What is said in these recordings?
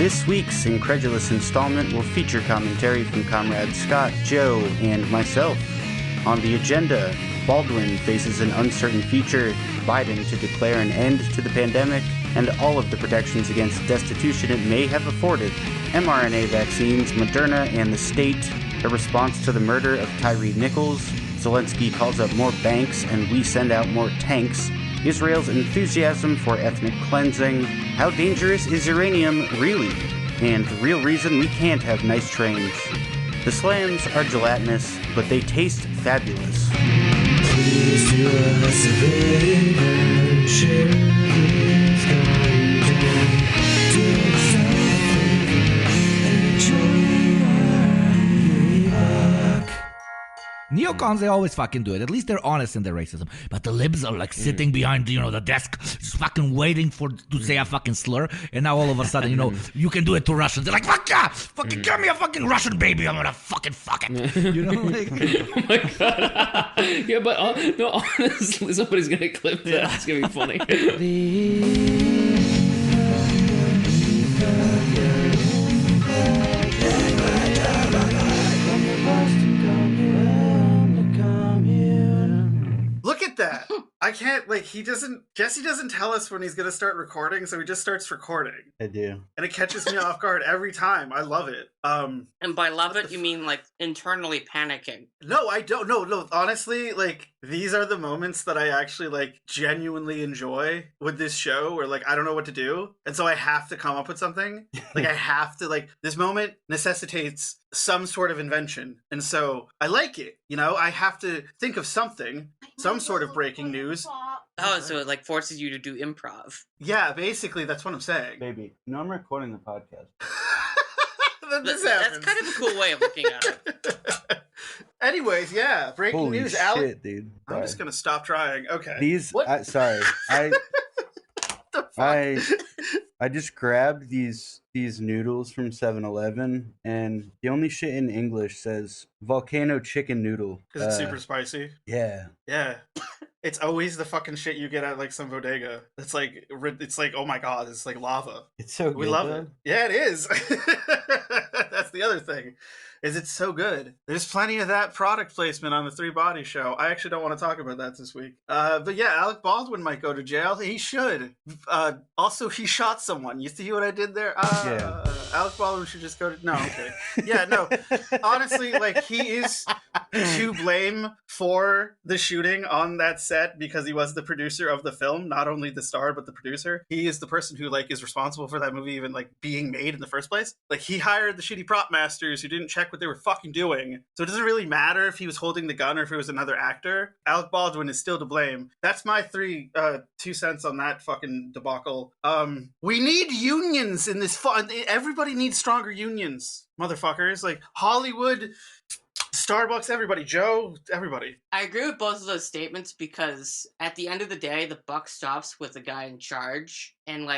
This week's incredulous installment will feature commentary from comrades Scott, Joe, and myself. On the agenda, Baldwin faces an uncertain future, Biden to declare an end to the pandemic, and all of the protections against destitution it may have afforded, mRNA vaccines, Moderna, and the state, a response to the murder of Tyree Nichols, Zelensky calls up more banks and we send out more tanks, Israel's enthusiasm for ethnic cleansing, how dangerous is uranium really, and the real reason we can't have nice trains. The slams are gelatinous, but they taste fabulous. Please do us a favor, share this content, do us a favor, and join our Epoch. Neocons, they always fucking do it. At least they're honest in their racism. But the libs are like sitting behind, the desk, just fucking waiting to say a fucking slur. And now all of a sudden, you can do it to Russians. They're like, fuck yeah! Fucking give me a fucking Russian baby. I'm gonna fucking fuck it. Oh my god. Yeah, but no, honestly, somebody's gonna clip that. It's gonna be funny. Look at that. I can't, Jesse doesn't tell us when he's going to start recording, so he just starts recording. I do. And it catches me off guard every time. I love it. And by love it, you mean, internally panicking. No, I don't. No, honestly, these are the moments that I actually, genuinely enjoy with this show, where, I don't know what to do, and so I have to come up with something. I have to, this moment necessitates some sort of invention, and so I like it, I have to think of something, some sort of breaking news. Oh, so it, forces you to do improv. Yeah, basically, that's what I'm saying. Baby, I'm recording the podcast. That's kind of a cool way of looking at it. Anyways, yeah, breaking Holy news. Shit, Alec, dude. I'm just gonna stop trying. Okay. These, sorry, I just grabbed these noodles from 7-Eleven, and the only shit in English says volcano chicken noodle. Because it's super spicy. Yeah. Yeah. It's always the fucking shit you get at some bodega. It's oh my god, it's like lava. It's so good. We love it. Yeah, it is. That's the other thing. It's so good. There's plenty of that product placement on the Three Body Show. I actually don't want to talk about that this week. But yeah, Alec Baldwin might go to jail. He should. Also, he shot someone. You see what I did there? Yeah. Alec Baldwin should just go to... No, okay. Yeah, no. Honestly, he is to blame for the shooting on that set because he was the producer of the film, not only the star, but the producer. He is the person who, is responsible for that movie even, being made in the first place. He hired the shitty prop masters who didn't check what they were fucking doing. So it doesn't really matter if he was holding the gun or if it was another actor. Alec Baldwin is still to blame. That's my 2 cents on that fucking debacle. We need unions in this everybody needs stronger unions, motherfuckers. Hollywood, Starbucks, everybody, Joe, everybody. I agree with both of those statements because at the end of the day, the buck stops with the guy in charge. And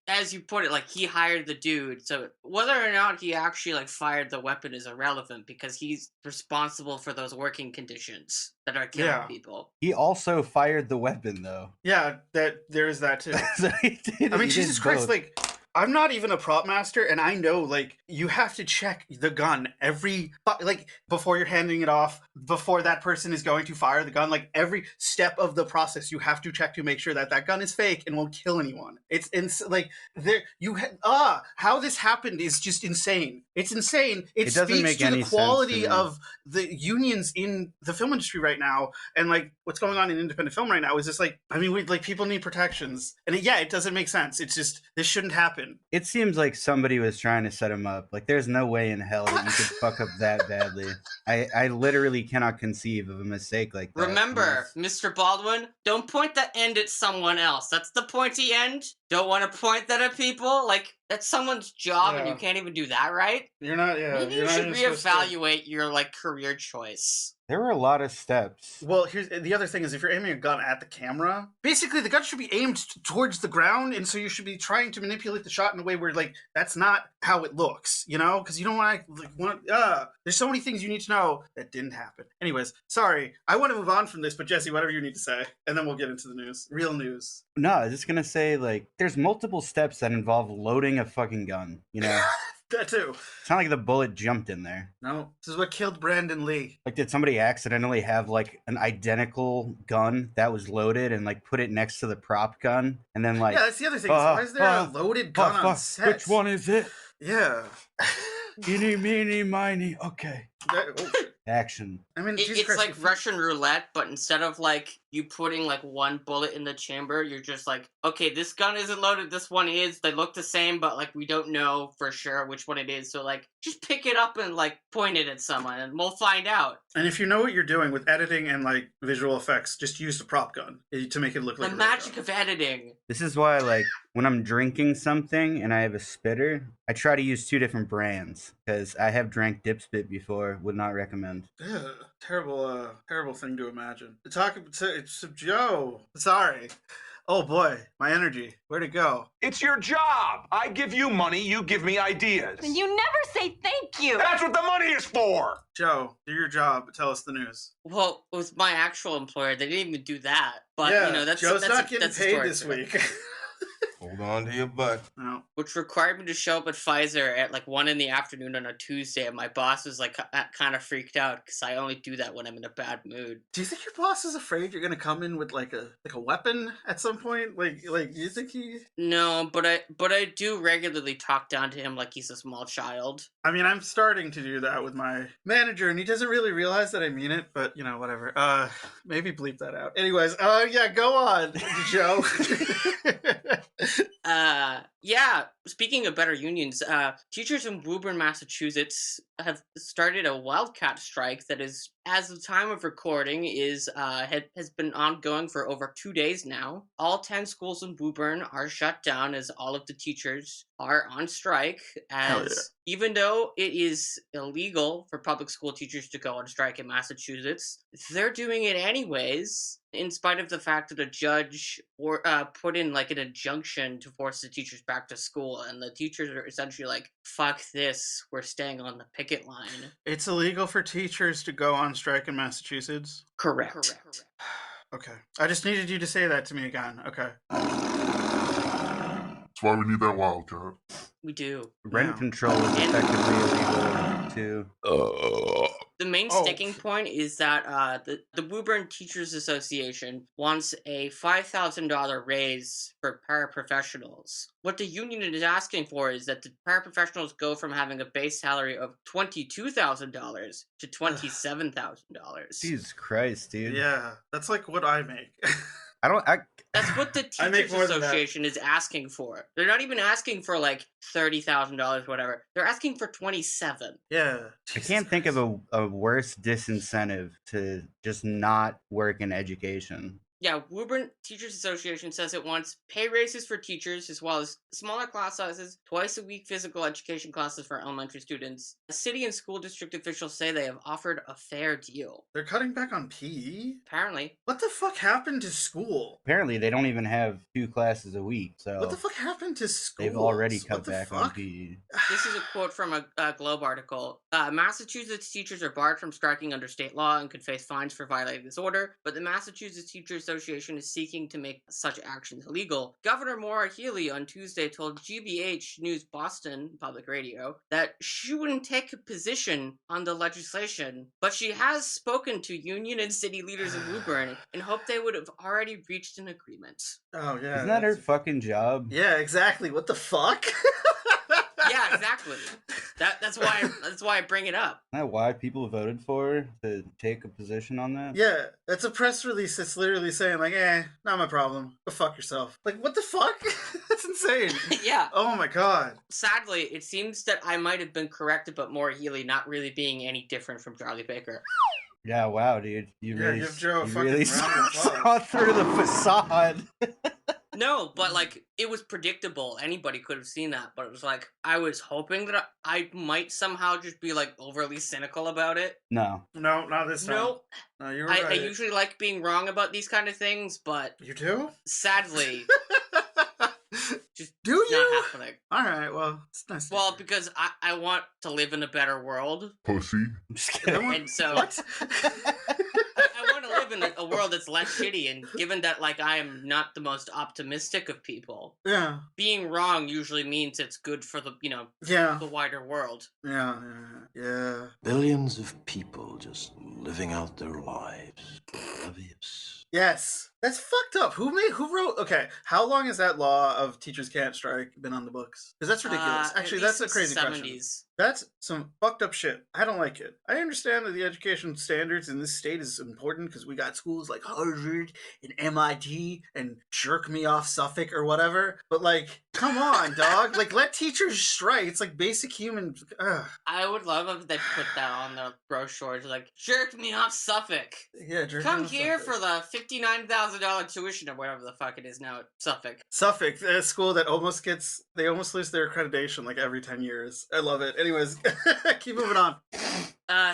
as you put it, he hired the dude. So whether or not he actually fired the weapon is irrelevant because he's responsible for those working conditions that are killing people. He also fired the weapon, though. Yeah, there is that too. So Jesus Christ, I'm not even a prop master, and I know, you have to check the gun every, before you're handing it off, before that person is going to fire the gun, every step of the process, you have to check to make sure that that gun is fake and won't kill anyone. How this happened is just insane. It's insane. It doesn't speaks make to any the quality sense to me. of the unions in the film industry right now, and, what's going on in independent film right now is just, people need protections. And, it doesn't make sense. It's just, this shouldn't happen. It seems like somebody was trying to set him up. There's no way in hell that you could fuck up that badly. I literally cannot conceive of a mistake like that. Remember, Mr. Baldwin, don't point the end at someone else. That's the pointy end. Don't want to point that at people. That's someone's job and you can't even do that right. You're not, yeah. Maybe you should reevaluate your, career choice. There were a lot of steps. Well, here's the other thing is if you're aiming a gun at the camera, basically the gun should be aimed towards the ground, and so you should be trying to manipulate the shot in a way where like that's not how it looks, you know? Because you don't want there's so many things you need to know that didn't happen. Anyways, sorry, I want to move on from this, but Jesse, whatever you need to say, and then we'll get into the news, real news. No, I was just gonna say, like, there's multiple steps that involve loading a fucking gun, you know? That too. It's not like the bullet jumped in there. No, this is what killed Brandon Lee. Like, did somebody accidentally have, like, an identical gun that was loaded and, like, put it next to the prop gun? And then, like... Yeah, that's the other thing. Why is there a loaded gun on set? Which one is it? Yeah. Eeny, meeny, miny. Okay. Action. I mean, it's like Russian roulette, but instead of like you putting like one bullet in the chamber, you're just like, okay, this gun isn't loaded, this one is. They look the same, but like we don't know for sure which one it is. So like, just pick it up and like point it at someone, and we'll find out. And if you know what you're doing with editing and like visual effects, just use the prop gun to make it look like the magic of editing. This is why, like, when I'm drinking something and I have a spitter, I try to use 2 different brands because I have drank Dipspit before. Would not recommend. Ugh, terrible thing to imagine. It's Joe. Sorry. Oh boy, my energy. Where'd it go? It's your job. I give you money, you give me ideas. And you never say thank you. That's what the money is for. Joe, do your job. Tell us the news. Well, with my actual employer, they didn't even do that. But yeah, you know, Joe's not getting that's paid this week. Hold on to your butt. No. Which required me to show up at Pfizer at like 1 p.m. on a Tuesday, and my boss was like kind of freaked out because I only do that when I'm in a bad mood. Do you think your boss is afraid you're gonna come in with like a weapon at some point? Like do you think he? No, but I do regularly talk down to him like he's a small child. I mean, I'm starting to do that with my manager, and he doesn't really realize that I mean it. But you know, whatever. Maybe bleep that out. Anyways, yeah, go on, Joe. Yeah, speaking of better unions, teachers in Woburn, Massachusetts have started a wildcat strike that is, as of time of recording, has been ongoing for over 2 days now. All 10 schools in Woburn are shut down as all of the teachers are on strike, as even though it is illegal for public school teachers to go on strike in Massachusetts, they're doing it anyways, in spite of the fact that a judge put in like an injunction to force the teachers back to school, and the teachers are essentially like, fuck this, we're staying on the picket line. It's illegal for teachers to go on strike in Massachusetts? Correct. Okay. I just needed you to say that to me again. Okay. That's why we need that wildcat. We do. Rent control is effectively illegal, too. The main sticking point is that the Woburn Teachers Association wants a $5,000 raise for paraprofessionals. What the union is asking for is that the paraprofessionals go from having a base salary of $22,000 to $27,000. Jesus Christ, dude. Yeah, that's like what I make. That's what the Teachers Association is asking for. They're not even asking for like $30,000, whatever. They're asking for $27,000. Yeah. I can't think of a worse disincentive to just not work in education. Yeah, Woburn Teachers Association says it wants pay raises for teachers as well as smaller class sizes, twice a week physical education classes for elementary students. City and school district officials say they have offered a fair deal. They're cutting back on PE? Apparently. What the fuck happened to school? Apparently, they don't even have 2 classes a week, so... What the fuck happened to school? They've already cut back on PE. This is a quote from a Globe article. Massachusetts teachers are barred from striking under state law and could face fines for violating this order, but the Massachusetts Teachers Association is seeking to make such actions illegal. Governor Maura Healey on Tuesday told GBH News Boston Public Radio that she wouldn't take a position on the legislation, but she has spoken to union and city leaders in Woburn and hoped they would have already reached an agreement. Oh, yeah. Isn't that her fucking job? Yeah, exactly. What the fuck? Yeah, exactly. That's why I bring it up. Isn't that why people voted for her, to take a position on that? Yeah, that's a press release that's literally saying like, not my problem. Go fuck yourself. Like, what the fuck? That's insane. Yeah. Oh my god. Sadly, it seems that I might have been corrected, but Maura Healey not really being any different from Charlie Baker. Yeah, wow, dude. You really, give Joe a you fucking really round of applause. saw through the facade. No, but like it was predictable. Anybody could have seen that, but it was like I was hoping that I might somehow just be like overly cynical about it. No. No, not this time. No, No, you were I right. usually like being wrong about these kind of things, but You do? sadly, just Do not you? happening. All right, well, it's nice. Well, because I want to live in a better world, Pussy. I'm just kidding. and so What? I want to live in a world that's less shitty. And given that, like, I am not the most optimistic of people, Yeah, being wrong usually means it's good for the yeah, the wider world. yeah. Billions of people just living out their lives. Oblivious. Yes, that's fucked up. Who wrote? Okay, how long has that law of teachers can't strike been on the books? Because that's ridiculous. At Actually, least that's a since crazy the question. 70s. That's some fucked up shit. I don't like it. I understand that the education standards in this state is important because we got schools like Harvard and MIT and jerk me off Suffolk or whatever. But like, come on, dog. Like, let teachers strike. It's like basic human. Ugh. I would love if they put that on the brochures, like, jerked me off Suffolk. Yeah, jerk me Come off here Suffolk. for the $59,000 tuition or whatever the fuck it is now at Suffolk. Suffolk, a school that they almost lose their accreditation like every 10 years. I love it. Anyways, keep moving on.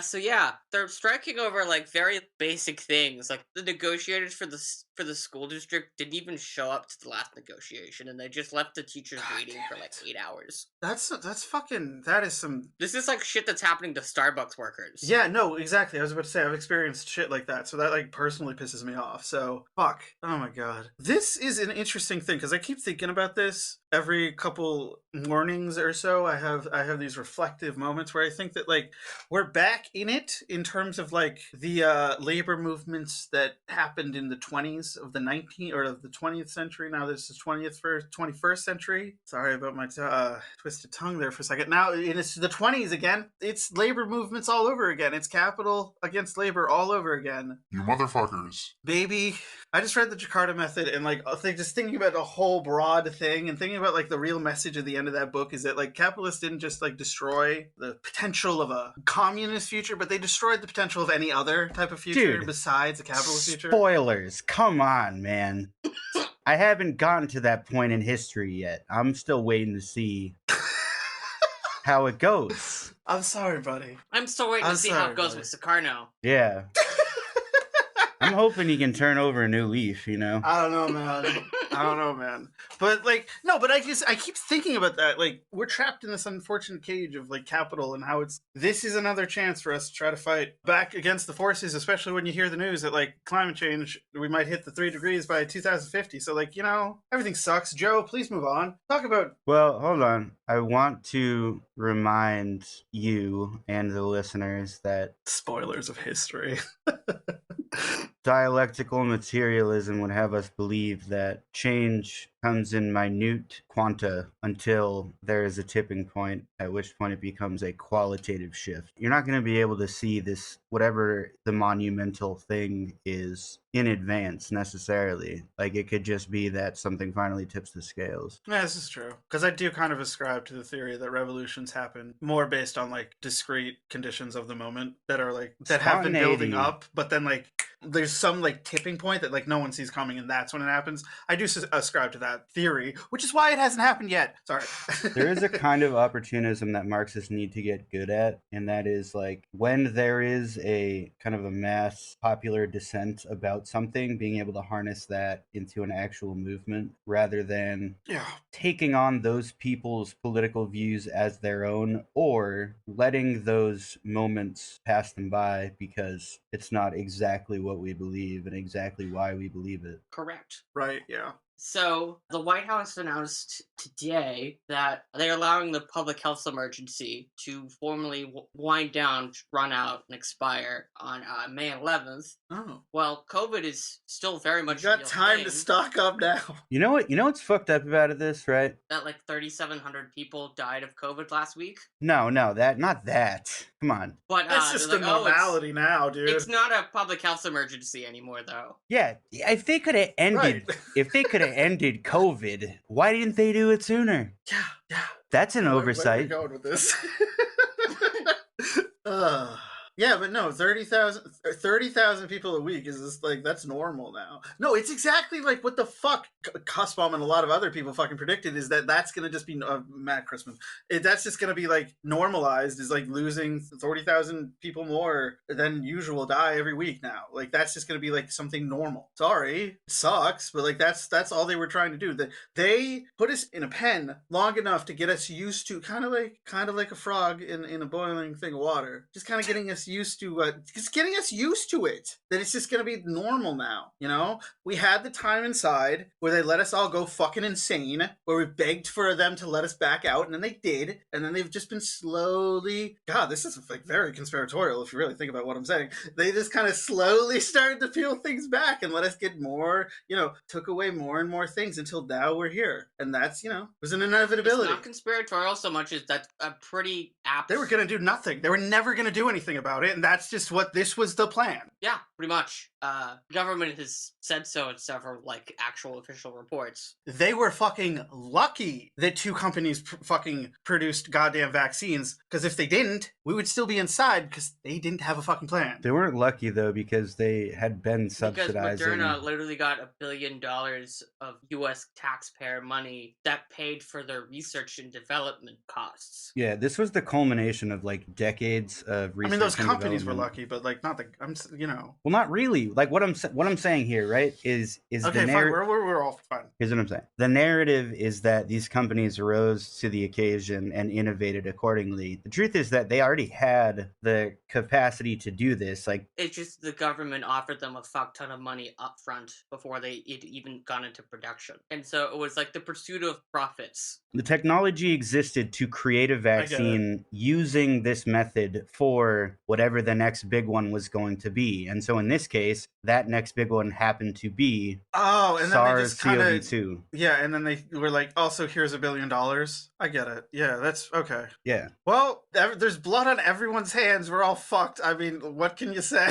So yeah, they're striking over like very basic things. Like the negotiators for the school district didn't even show up to the last negotiation, and they just left the teachers waiting for like 8 hours. That is some. This is like shit that's happening to Starbucks workers. Yeah, no, exactly. I was about to say I've experienced shit like that, so that like personally pisses me off. So fuck. Oh my god. This is an interesting thing because I keep thinking about this every couple mornings or so. I have these reflective moments where I think that like we're back in it in terms of like the labor movements that happened in the 20s of the 19th or of the 20th century. Now this is 21st century. Sorry about my twisted tongue there for a second. Now it's the 20s again. It's labor movements all over again. It's capital against labor all over again. You motherfuckers. Baby, I just read the Jakarta Method and like just thinking about the whole broad thing and thinking about like the real message at the end of that book is that like capitalists didn't just like destroy the potential of a communist future, but they destroyed the potential of any other type of future Dude, besides a capitalist future. Spoilers. Come on, man. I haven't gotten to that point in history yet. I'm still waiting to see how it goes. I'm sorry, buddy. I'm still waiting to see how sorry, it goes buddy. with Sukarno. Yeah. I'm hoping he can turn over a new leaf, you know? I don't know, man. But like, no, but I keep thinking about that. Like, we're trapped in this unfortunate cage of like capital and how this is another chance for us to try to fight back against the forces, especially when you hear the news that like climate change, we might hit the 3 degrees by 2050. So like, everything sucks. Joe, please move on. Talk about. Well, hold on. I want to remind you and the listeners that Spoilers of history. dialectical materialism would have us believe that change comes in minute quanta until there is a tipping point, at which point it becomes a qualitative shift. You're not going to be able to see this, whatever the monumental thing is, in advance necessarily. Like, it could just be that something finally tips the scales. Yeah, this is true. Because I do kind of ascribe to the theory that revolutions happen more based on like discrete conditions of the moment that are like that have been building Spontaneity. up, but then like there's some like tipping point that like no one sees coming, and that's when it happens. I do ascribe to that theory, which is why it hasn't happened yet. Sorry. There is a kind of opportunism that Marxists need to get good at, and that is like when there is a kind of a mass popular dissent about something, being able to harness that into an actual movement rather than Yeah. taking on those people's political views as their own or letting those moments pass them by because it's not exactly what we believe and exactly why we believe it. Correct. Right. Yeah. So, the White House announced today that they're allowing the public health emergency to formally wind down, run out, and expire on May 11th. Oh. Well, COVID is still very much You a got real time thing. to stock up now. You know what's fucked up about this, right? That like 3,700 people died of COVID last week. No, not that. Come on. But That's just they're the like, normality now, dude. It's not a public health emergency anymore, though. Yeah, if they could have ended Right. if they could have ended COVID, why didn't they do it sooner? Yeah. That's an Where are we oversight. going with this? Yeah, but no, 30,000 people a week is just like, that's normal now. No, it's exactly like what the fuck Cuspom and a lot of other people fucking predicted is that that's going to just be, Matt Christmas, that's just going to be like normalized, is like losing 40,000 people more than usual die every week now. Like that's just going to be like something normal. Sorry, it sucks, but like that's all they were trying to do. They put us in a pen long enough to get us used to kind of like a frog in a boiling thing of water, just kind of getting us used to it, that it's just gonna be normal now. We had the time inside where they let us all go fucking insane, where we begged for them to let us back out, and then they did, and then they've just been slowly, God, this is like very conspiratorial if you really think about what I'm saying. They just kind of slowly started to peel things back and let us get more, took away more and more things until now we're here. And that's, was an inevitability. It's not conspiratorial so much as that's a pretty apt. They were going to do nothing. They were never going to do anything about it. And that's just what this was the plan. Yeah, pretty much. Government has said so in several, actual official reports. They were fucking lucky that two companies fucking produced goddamn vaccines. Because if they didn't, we would still be inside because they didn't have a fucking plan. They weren't lucky, though, because they had been subsidizing. Because Moderna literally got $1 billion of U.S. taxpayer money that paid for their research and development costs. Yeah, this was the culmination of, decades of research. I mean, those and companies were development. lucky, but, not the, Well, not really. What I'm saying here, right, is okay, the fine, we're all fine. Here's what I'm saying. The narrative is that these companies rose to the occasion and innovated accordingly. The truth is that they already had the capacity to do this. It's just the government offered them a fuck ton of money up front before it even gone into production. And so it was like the pursuit of profits. The technology existed to create a vaccine using this method for whatever the next big one was going to be. And so in this case, that next big one happened to be SARS-CoV-2. Yeah, and then they were like, also, here's $1 billion. I get it. Yeah, that's okay. Yeah. Well, there's blood on everyone's hands. We're all fucked. I mean, what can you say?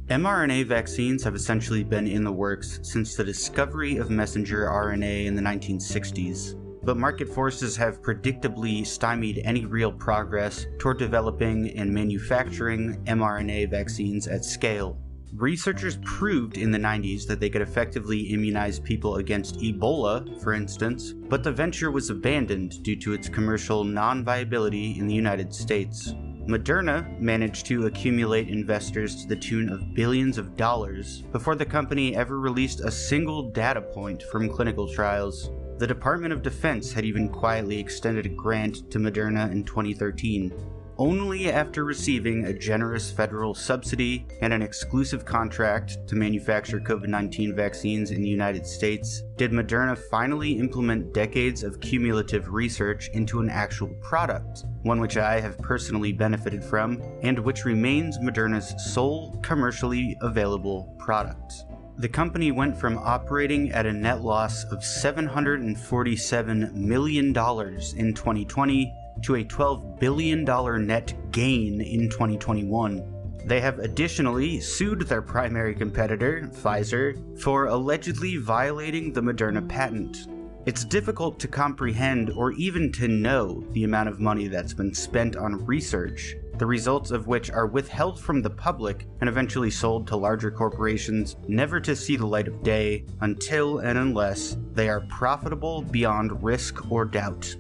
mRNA vaccines have essentially been in the works since the discovery of messenger RNA in the 1960s. But market forces have predictably stymied any real progress toward developing and manufacturing mRNA vaccines at scale. Researchers proved in the 90s that they could effectively immunize people against Ebola, for instance, but the venture was abandoned due to its commercial non-viability in the United States. Moderna managed to accumulate investors to the tune of billions of dollars before the company ever released a single data point from clinical trials. The Department of Defense had even quietly extended a grant to Moderna in 2013. Only after receiving a generous federal subsidy and an exclusive contract to manufacture COVID-19 vaccines in the United States did Moderna finally implement decades of cumulative research into an actual product, one which I have personally benefited from, and which remains Moderna's sole commercially available product. The company went from operating at a net loss of $747 million in 2020 to a $12 billion net gain in 2021. They have additionally sued their primary competitor, Pfizer, for allegedly violating the Moderna patent. It's difficult to comprehend or even to know the amount of money that's been spent on research, the results of which are withheld from the public and eventually sold to larger corporations, never to see the light of day until and unless they are profitable beyond risk or doubt.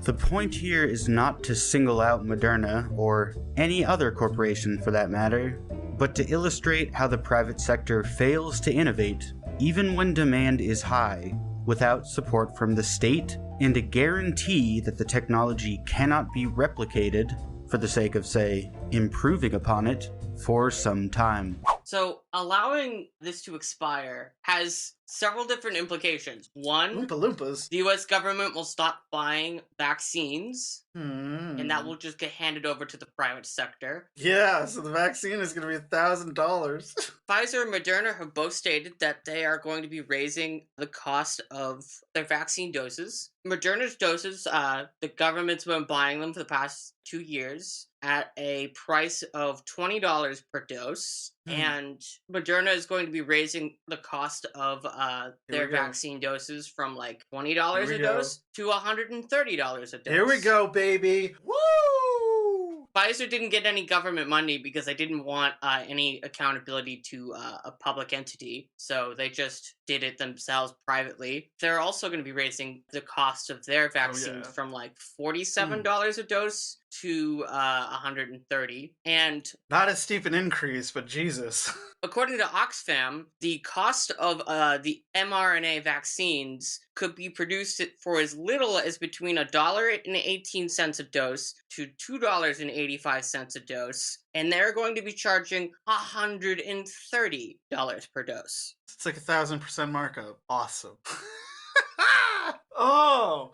The point here is not to single out Moderna, or any other corporation for that matter, but to illustrate how the private sector fails to innovate, even when demand is high, without support from the state and a guarantee that the technology cannot be replicated for the sake of, say, improving upon it for some time. So allowing this to expire has several different implications. One, Oompa Loompas. the U.S. government will stop buying vaccines, and that will just get handed over to the private sector. Yeah, so the vaccine is going to be $1,000. Pfizer and Moderna have both stated that they are going to be raising the cost of their vaccine doses. Moderna's doses, the government's been buying them for the past 2 years at a price of $20 per dose. And Moderna is going to be raising the cost of their vaccine doses from like $20 a dose to $130 a dose. Here we go, baby. Woo! Pfizer didn't get any government money because they didn't want any accountability to a public entity, so they just did it themselves privately. They're also going to be raising the cost of their vaccines from like $47 a dose to $130, and not as steep an increase, but Jesus. According to Oxfam, the cost of the mRNA vaccines could be produced for as little as between $1.18 a dose to $2.85 a dose, and they're going to be charging $130 per dose. It's like 1,000% markup. Awesome. Oh,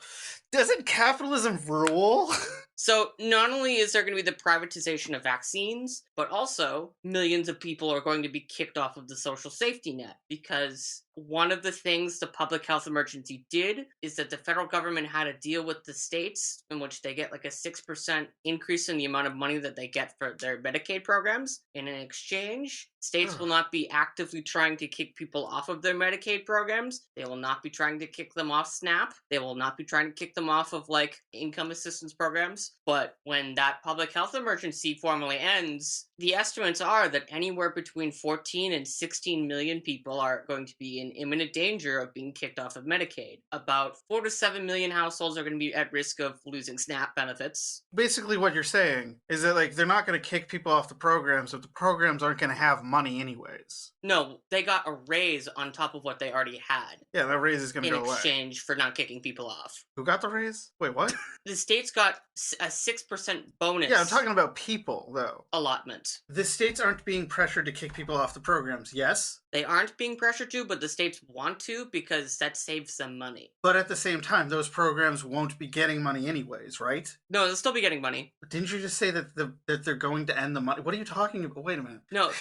doesn't capitalism rule? So not only is there going to be the privatization of vaccines, but also millions of people are going to be kicked off of the social safety net, because one of the things the public health emergency did is that the federal government had a deal with the states in which they get like a 6% increase in the amount of money that they get for their Medicaid programs. And in exchange, states will not be actively trying to kick people off of their Medicaid programs. They will not be trying to kick them off SNAP. They will not be trying to kick them off of like income assistance programs. But when that public health emergency formally ends, the estimates are that anywhere between 14 and 16 million people are going to be in imminent danger of being kicked off of Medicaid. About 4 to 7 million households are going to be at risk of losing SNAP benefits. Basically what you're saying is that like they're not going to kick people off the programs, but the programs aren't going to have money anyways. No, they got a raise on top of what they already had. Yeah, that raise is going to go away. In exchange for not kicking people off. Who got the raise? Wait, what? The states got a 6% bonus. Yeah, I'm talking about people, though. Allotment. The states aren't being pressured to kick people off the programs, yes? They aren't being pressured to, but the states want to because that saves them money. But at the same time, those programs won't be getting money anyways, right? No, they'll still be getting money. Didn't you just say that that they're going to end the money? What are you talking about? Wait a minute. No.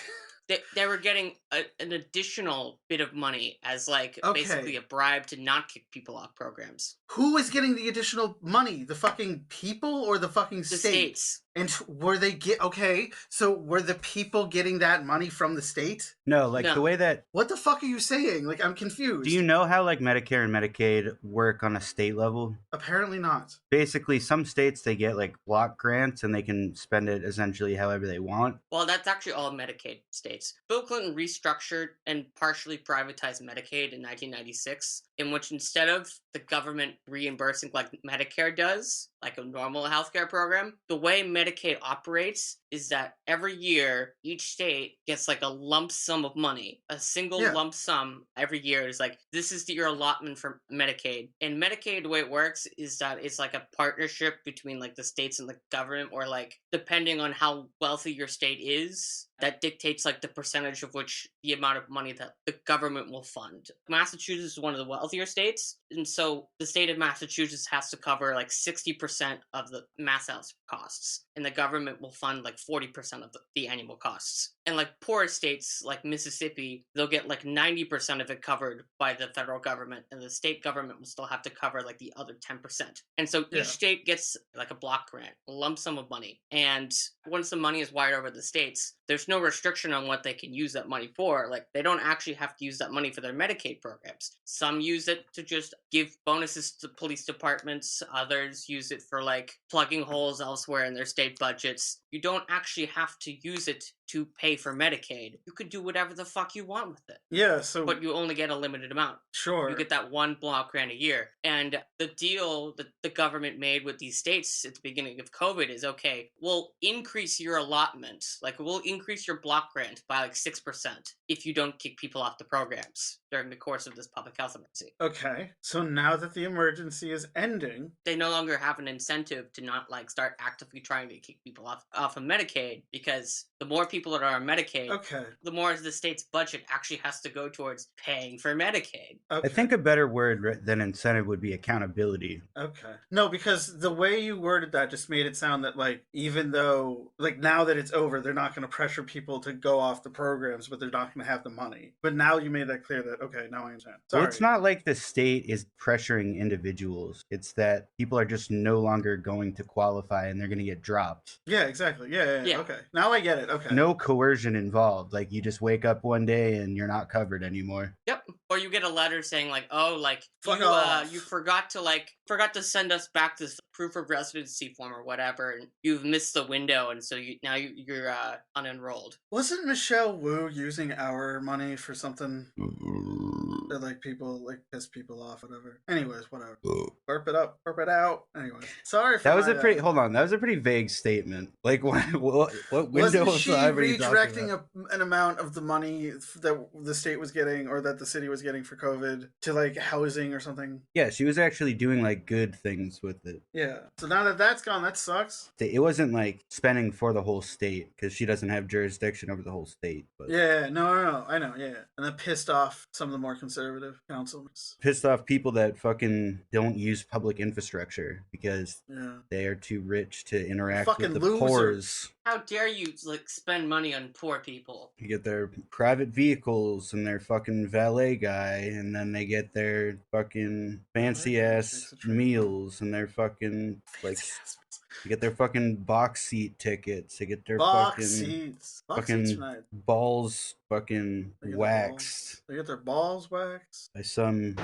They were getting an additional bit of money as, like, basically a bribe to not kick people off programs. Who is getting the additional money? The fucking people or the fucking The states? states. And were the people getting that money from the state? No, like the way that... What the fuck are you saying? Like, I'm confused. Do you know how like Medicare and Medicaid work on a state level? Apparently not. Basically, some states, they get like block grants and they can spend it essentially however they want. Well, that's actually all Medicaid states. Bill Clinton restructured and partially privatized Medicaid in 1996, in which instead of the government reimbursing like Medicare does, like a normal healthcare program, the way Medicaid operates is that every year each state gets like a lump sum of money, a single lump sum every year. Is like, this is your allotment for Medicaid. And Medicaid, the way it works is that it's like a partnership between like the states and the government, or like depending on how wealthy your state is, that dictates like the percentage of which the amount of money that the government will fund. Massachusetts is one of the wealthier states, and so the state of Massachusetts has to cover like 60% of the mass health costs, and the government will fund like 40% of the annual costs. And like poorer states like Mississippi, they'll get like 90% of it covered by the federal government, and the state government will still have to cover like the other 10%. And so each state gets like a block grant, a lump sum of money. And once the money is wired over the states, there's no restriction on what they can use that money for. Like, they don't actually have to use that money for their Medicaid programs. Some use it to just give bonuses to police departments. Others use it for like plugging holes elsewhere in their state budgets. You don't actually have to use it to pay for Medicaid. You could do whatever the fuck you want with it. Yeah, so... But you only get a limited amount. Sure. You get that one block grant a year. And the deal that the government made with these states at the beginning of COVID is, okay, we'll increase your allotment. Like, we'll increase your block grant by like 6% if you don't kick people off the programs during the course of this public health emergency. Okay, so now that the emergency is ending... They no longer have an incentive to not like start actively trying to kick people off of Medicaid, because the more people that are on Medicaid, the more the state's budget actually has to go towards paying for Medicaid. I think a better word than incentive would be accountability. Okay. No, because the way you worded that just made it sound that, like, even though, like, now that it's over, they're not going to pressure people to go off the programs, but they're not going to have the money. But now you made that clear that, okay, now I understand. Sorry. Well, it's not like the state is pressuring individuals. It's that people are just no longer going to qualify and they're going to get dropped. Yeah, exactly. Yeah. Okay. Now I get it. Okay. No coercion involved. Like, you just wake up one day and you're not covered anymore. Yep. Or you get a letter saying like, oh, like, you forgot to send us back this proof of residency form or whatever, and you've missed the window, and so you're unenrolled. Wasn't Michelle Wu using our money for something that like people like piss people off, whatever? Anyways, whatever. Burp it up, burp it out. Anyways, sorry for That was my, a pretty. Hold on, that was a pretty vague statement. Like, what window wasn't of she time are you talking redirecting about? an amount of the money that the state was getting or that the city was getting for COVID to like housing or something? Yeah, she was actually doing like good things with it. Yeah. So now that that's gone, that sucks. It wasn't like spending for the whole state because she doesn't have jurisdiction over the whole state. But Yeah, no, I know, yeah. And that pissed off some of the more conservative councilmen. pissed off people that fucking don't use public infrastructure because Yeah. they are too rich to interact Fucking with the losers. poors. How dare you like spend money on poor people? You get their private vehicles and their fucking valet guy, and then they get their fucking fancy ass meals and their fucking like you get their fucking box seat tickets. They get their Box fucking seats. Box fucking seats tonight. balls fucking They get their waxed They get their balls waxed. by some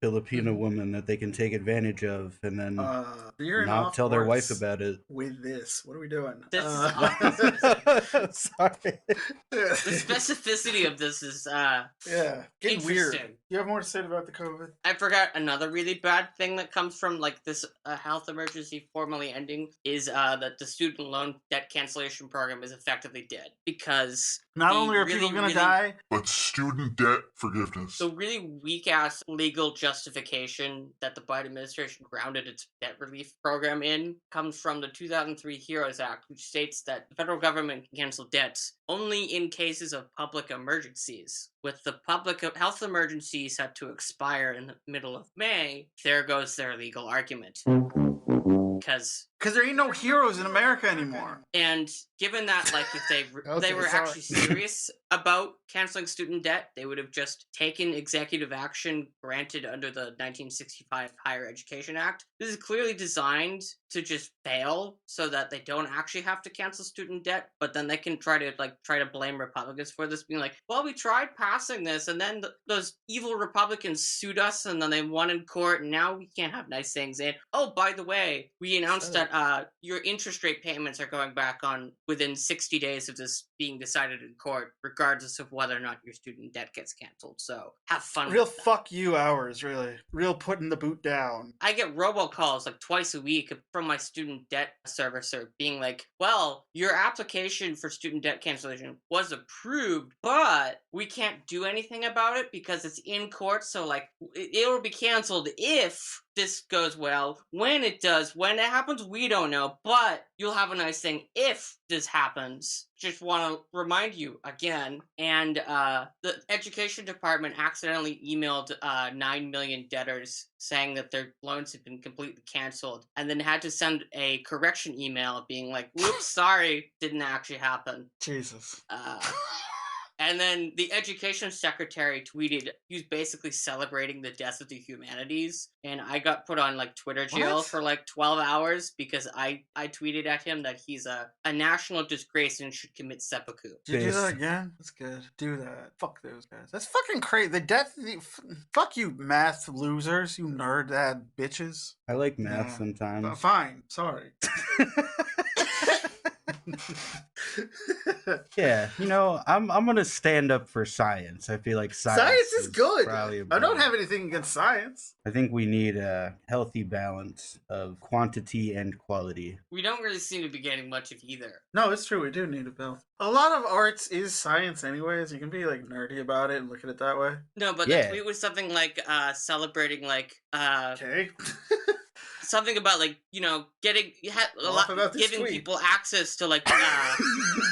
Filipino woman that they can take advantage of and then Veering not off tell their wife course about it. with this. What are we doing? This Sorry. The specificity of this is yeah, getting weird. interesting. You have more to say about the COVID? I forgot another really bad thing that comes from like this health emergency formally ending is that the student loan debt cancellation program is effectively dead because Not the only are really, people going really- to die, But student debt forgiveness. the really weak ass legal justification that the Biden administration grounded its debt relief program in comes from the 2003 HEROES Act, which states that the federal government can cancel debts only in cases of public emergencies. With the public health emergency set to expire in the middle of May, there goes their legal argument. Because there ain't no heroes in America anymore. And given that, like, if they Okay, they were sorry. actually serious about canceling student debt, they would have just taken executive action granted under the 1965 Higher Education Act. This is clearly designed to just fail so that they don't actually have to cancel student debt, but then they can try to blame Republicans for this, being like, well, we tried passing this, and then those evil Republicans sued us, and then they won in court, and now we can't have nice things. And, oh, by the way, we announced that your interest rate payments are going back on within 60 days of this being decided in court, regardless of whether or not your student debt gets canceled. So have fun Real with that. fuck you hours, really. Real putting the boot down. I get robocalls like twice a week from my student debt servicer being like, well, your application for student debt cancellation was approved, but we can't do anything about it because it's in court. So like it'll be canceled if this goes well. When it does, when it happens, we don't know, but you'll have a nice thing if this happens. Just want to remind you again. And the education department accidentally emailed 9 million debtors saying that their loans had been completely canceled, and then had to send a correction email being like, whoops, sorry, didn't actually happen. Jesus. And then the education secretary tweeted he was basically celebrating the death of the humanities, and I got put on like Twitter jail What? for like 12 hours because I tweeted at him that he's a national disgrace and should commit seppuku. Did you do that again? That's good. Do that. Fuck those guys. That's fucking crazy. Fuck you, math losers. You nerd ad bitches. I like math Yeah. sometimes. Fine. Sorry. Yeah, you know, I'm gonna stand up for science. I feel like Science is good. probably I don't have anything against science. I think we need a healthy balance of quantity and quality. We don't really seem to be getting much of either. No, it's true. We do need a balance. A lot of arts is science, anyways. You can be like nerdy about it and look at it that way. No, but Yeah. the tweet was something like celebrating like Okay. something about like, you know, getting Laugh about this giving tweet. people access to like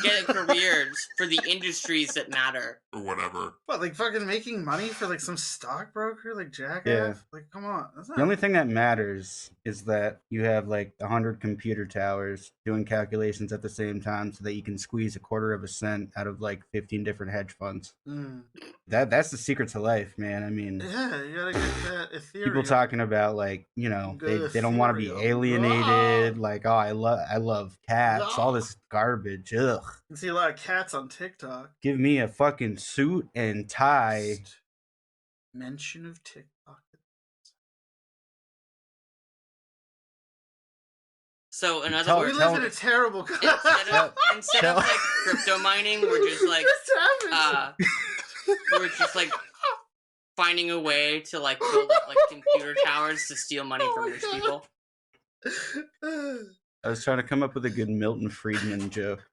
getting careers for the industries that matter. Or whatever. What, like fucking making money for like some stockbroker, like jackass? Yeah. Like, come on. That's not... The only thing that matters is that you have like 100 computer towers doing calculations at the same time so that you can squeeze a quarter of a cent out of like 15 different hedge funds. Mm. That's the secret to life, man. I mean, Yeah, you gotta get that Ethereum. people talking about like, you know, Good they don't want to be Ethereum. alienated, like, oh, I love cats, all this garbage. Ugh. You can see a lot of cats on TikTok. Give me a fucking suit and tie. Mention of TikTok. So in other Tell- We words, live in a terrible country. instead of like crypto mining, we're just like we're just like finding a way to like build up like computer towers to steal money from rich people. I was trying to come up with a good Milton Friedman joke.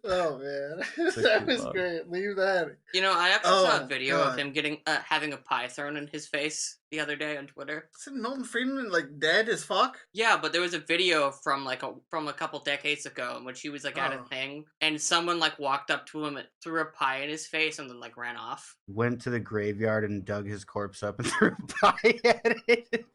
Oh man, That's that good, was Bob. great. Leave that. You know, I actually saw a Oh, video God. of him getting having a pie thrown in his face the other day on Twitter. Isn't Milton Friedman like dead as fuck? Yeah, but there was a video from a couple decades ago in which he was like at a Oh. thing, and someone like walked up to him and threw a pie in his face, and then like ran off. Went to the graveyard and dug his corpse up and threw a pie at it.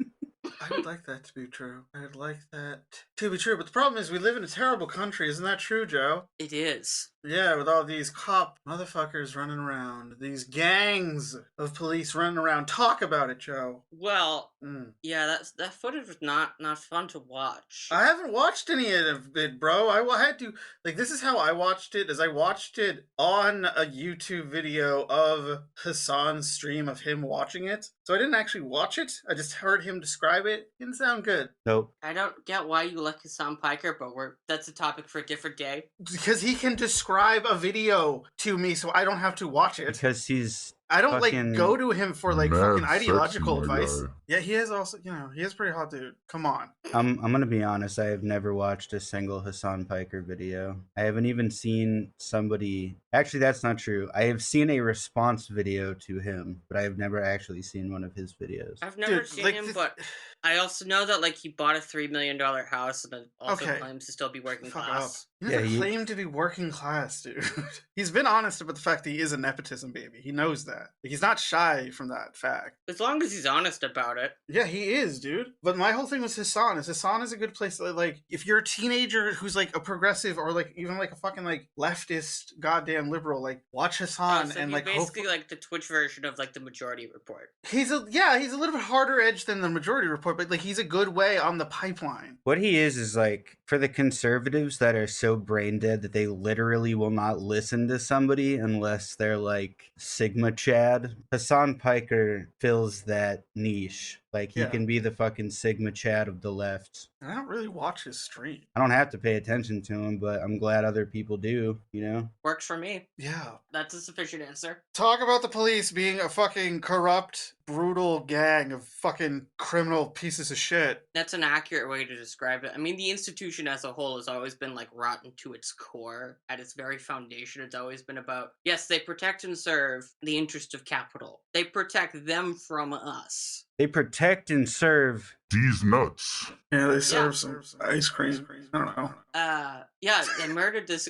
I would like that to be true. I'd like that to be true. But the problem is we live in a terrible country. Isn't that true, Joe? It is. Yeah, with all these cop motherfuckers running around. These gangs of police running around. Talk about it, Joe. Well, Mm. yeah, that footage was not fun to watch. I haven't watched any of it, bro. I had to, like, this is how I watched it, is I watched it on a YouTube video of Hasan's stream of him watching it. So I didn't actually watch it. I just heard him describe it. Didn't sound good. Nope. I don't get why you like Hasan Piker, but that's a topic for a different day. Because he can describe a video to me so I don't have to watch it. Because he's I don't fucking like go to him for like mad fucking sexy, ideological my advice. guy. Yeah, he is also, he is pretty hot, dude. Come on. I'm gonna be honest, I have never watched a single Hasan Piker video. I haven't even seen somebody actually that's not true. I have seen a response video to him, but I have never actually seen one of his videos. I've never Dude, seen like, him, this- but I also know that like he bought a $3 million house and then also Okay. claims to still be working Fuck class. He doesn't Yeah, he- claim to be working class, dude. He's been honest about the fact that he is a nepotism baby. He knows that. Like, he's not shy from that fact. As long as he's honest about it. Yeah, he is, dude. But my whole thing with Hasan is a good place to, like, if you're a teenager who's like a progressive or like even like a fucking like leftist goddamn liberal, like watch Hasan So and he's like basically like the Twitch version of like the Majority Report. he's a little bit harder edge than the Majority Report, but like he's a good way on the pipeline. What he is like for the conservatives that are so brain dead that they literally will not listen to somebody unless they're like Sigma Chad. Hasan Piker fills that niche. Like he Yeah. can be the fucking Sigma Chad of the left. And I don't really watch his stream. I don't have to pay attention to him, but I'm glad other people do, you know? Works for me. Yeah. That's a sufficient answer. Talk about the police being a fucking corrupt, brutal gang of fucking criminal pieces of shit. That's an accurate way to describe it. I mean, the institution as a whole has always been like rotten to its core. At its very foundation, it's always been about, yes, they protect and serve the interest of capital. They protect them from us. They protect and serve. These nuts. Yeah, they serve some ice cream. I don't know. Yeah, they murdered this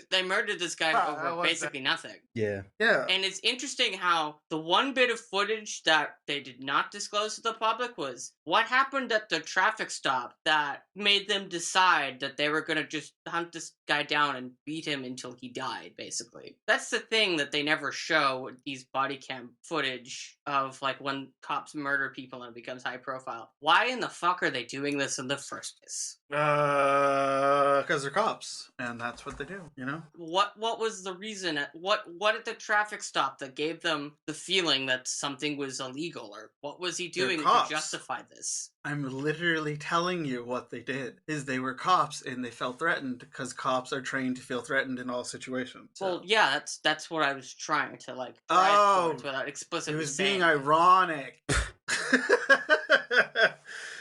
guy Ah, over that was basically nothing. Yeah. Yeah. And it's interesting how the one bit of footage that they did not disclose to the public was what happened at the traffic stop that made them decide that they were going to just hunt this guy down and beat him until he died, basically. That's the thing that they never show with these body cam footage of, like, when cops murder people and it becomes high profile. Why in the fuck are they doing this in the first place? Because they're cops, and that's what they do, you know? What was the reason? What at the traffic stop that gave them the feeling that something was illegal, or what was he doing to cops. justify this? I'm literally telling you what they did, is they were cops, and they felt threatened, because cops are trained to feel threatened in all situations. So. Well, yeah, that's what I was trying to like drive Oh, towards without explicitly it was saying being ironic.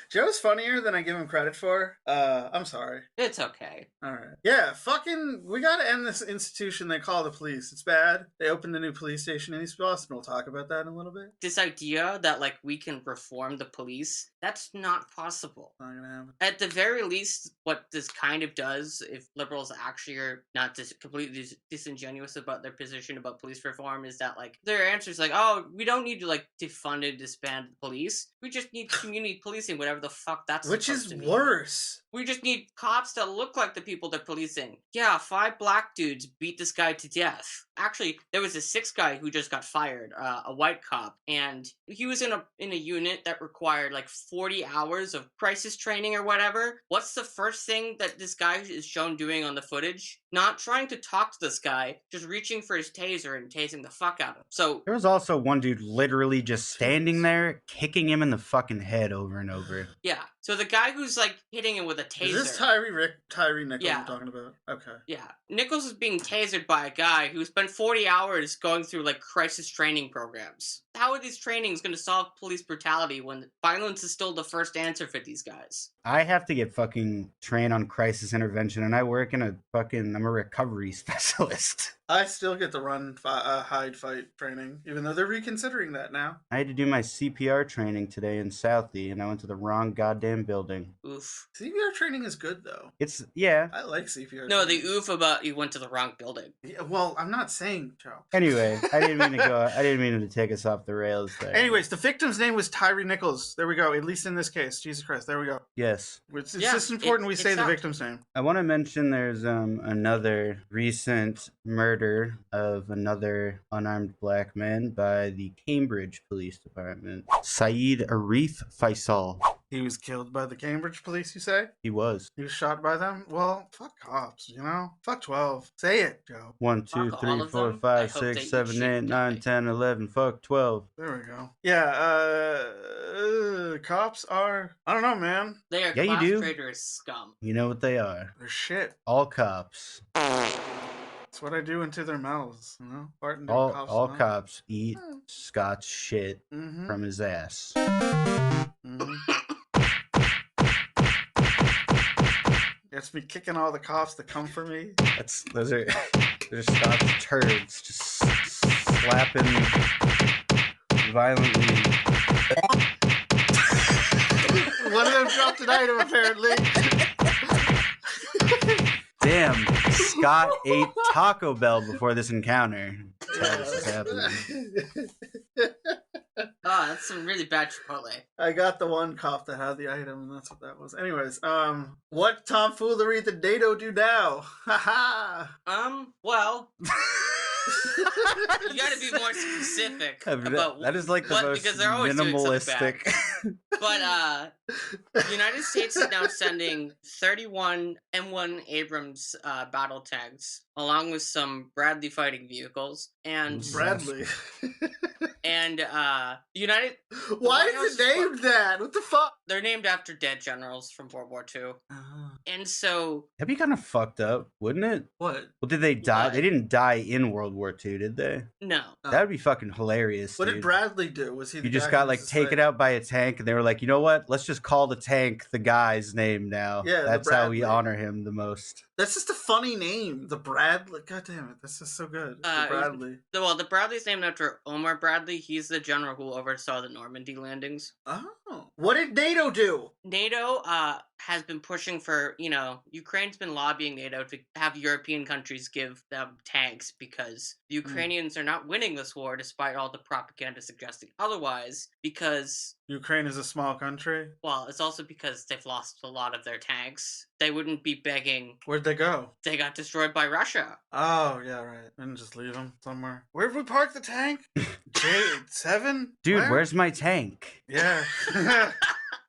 Joe's funnier than I give him credit for. I'm sorry. It's okay. Alright. Yeah, fucking, we gotta end this institution they call the police. It's bad. They opened a new police station in East Boston. We'll talk about that in a little bit. This idea that like we can reform the police, that's not possible. Not gonna happen. At the very least, what this kind of does, if liberals actually are not completely disingenuous about their position about police reform, is that like their answer is like, oh, we don't need to like defund and disband the police. We just need community policing, whatever the fuck that's Which supposed is to mean. worse. We just need cops that look like the people they're policing. Yeah, 5 black dudes beat this guy to death. actually, there was a sixth guy who just got fired, a white cop, and he was in a unit that required like 40 hours of crisis training or whatever. What's the first thing that this guy is shown doing on the footage? Not trying to talk to this guy, just reaching for his taser and tasing the fuck out of him. So There was also one dude literally just standing there, kicking him in the fucking head over and over. yeah, so the guy who's like hitting him with a taser. Is this Tyree Nichols Yeah. you're talking about? Okay. Yeah, Nichols is being tasered by a guy who spent 40 hours going through like crisis training programs. How are these trainings going to solve police brutality when violence is still the first answer for these guys? I have to get fucking trained on crisis intervention, and I work in I'm a recovery specialist. I still get to run hide fight training, even though they're reconsidering that now. I had to do my CPR training today in Southie, and I went to the wrong goddamn building. Oof. CPR training is good though. Yeah. I like CPR. No, training. the oof about you went to the wrong building. Yeah, well, I'm not saying Joe. Anyway, I didn't mean to take us off the rails there. Anyways, the victim's name was Tyree Nichols. There we go. At least in this case, Jesus Christ. There we go. Yes. It's just important we say the victim's name. I want to mention there's another recent murder of another unarmed black man by the Cambridge Police Department. Saeed Arif Faisal. He was killed by the Cambridge police, you say? He was. He was shot by them? Well, fuck cops, you know? Fuck 12. Say it, Joe. 1, 2, 3, 4, 5, 6, 7, 8, 9, 10, 11. Fuck 12. There we go. Yeah, cops are, I don't know, man. They are class traitors scum. You know what they are. They're shit. All cops. That's what I do into their mouths, you know? All cops eat Scott's shit from his ass. That's me kicking all the cops that come for me. Those are Scott's turds just slapping violently. One of them dropped an item, apparently. Damn, Scott ate Taco Bell before this encounter. That's how this is happening. Oh, that's some really bad Chipotle. I got the one cop that had the item, and that's what that was. Anyways, what tomfoolery did NATO do now? Haha. Well, you gotta be more specific about that is like the most because they're always doing something minimalistic. bad. But the United States is now sending 31 M1 Abrams battle tanks, along with some Bradley fighting vehicles, and Bradley. And United. Why is it named that? What the fuck? They're named after dead generals from World War II. And so That'd be kind of fucked up, wouldn't it? What? Well, did they die? What? They didn't die in World War II, did they? No. That would be fucking hilarious. What dude. did Bradley do? Was he? You just got like taken out by a tank, and they were like, you know what? Let's just call the tank the guy's name now. Yeah, that's how we honor him the most. That's just a funny name, the Bradley. God damn it, that's just so good. The Bradley. The Bradley's named after Omar Bradley. He's the general who oversaw the Normandy landings. Oh, what did NATO do? NATO has been pushing for, Ukraine's been lobbying NATO to have European countries give them tanks because the Ukrainians are not winning this war despite all the propaganda suggesting otherwise, because Ukraine is a small country? Well, it's also because they've lost a lot of their tanks. They wouldn't be begging. Where'd they go? They got destroyed by Russia. Oh, yeah, right. And just leave them somewhere. Where have we parked the tank? J7? Dude, where's my tank? Yeah.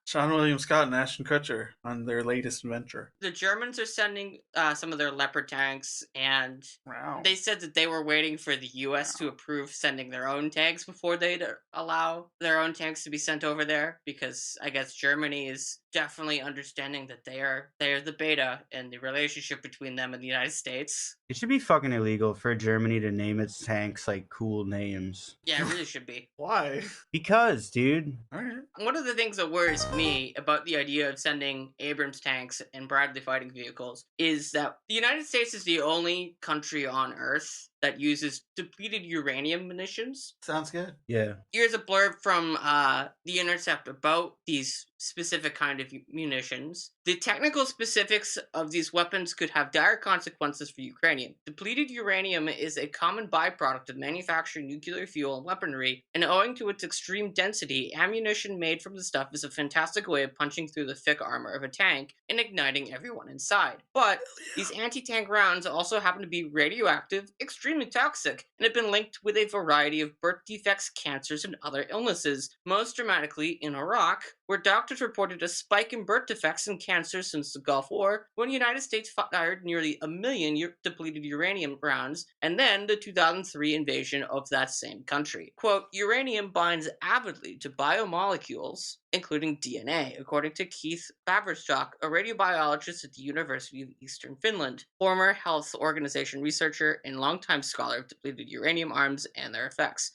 Sean William Scott and Ashton Kutcher on their latest adventure. The Germans are sending some of their Leopard tanks, and wow. They said that they were waiting for the U.S. to approve sending their own tanks before they'd allow their own tanks to be sent over there, because I guess Germany is definitely understanding that they are the beta in the relationship between them and the United States. It should be fucking illegal for Germany to name its tanks like cool names. Yeah, it really should be. Why? Because, dude. All right. One of the things that worries me about the idea of sending Abrams tanks and Bradley fighting vehicles is that the United States is the only country on Earth that uses depleted uranium munitions. Sounds good. Yeah. Here's a blurb from The Intercept about these specific kind of munitions. The technical specifics of these weapons could have dire consequences for Ukrainian. Depleted uranium is a common byproduct of manufacturing nuclear fuel and weaponry, and owing to its extreme density, ammunition made from the stuff is a fantastic way of punching through the thick armor of a tank and igniting everyone inside. But these anti-tank rounds also happen to be radioactive, extremely extremely toxic and had been linked with a variety of birth defects, cancers, and other illnesses, most dramatically in Iraq, where doctors reported a spike in birth defects and cancers since the Gulf War, when the United States fired nearly 1 million depleted uranium rounds, and then the 2003 invasion of that same country. Quote, uranium binds avidly to biomolecules, including DNA, according to Keith Baverstock, a radiobiologist at the University of Eastern Finland, former health organization researcher and longtime scholar of depleted uranium arms and their effects.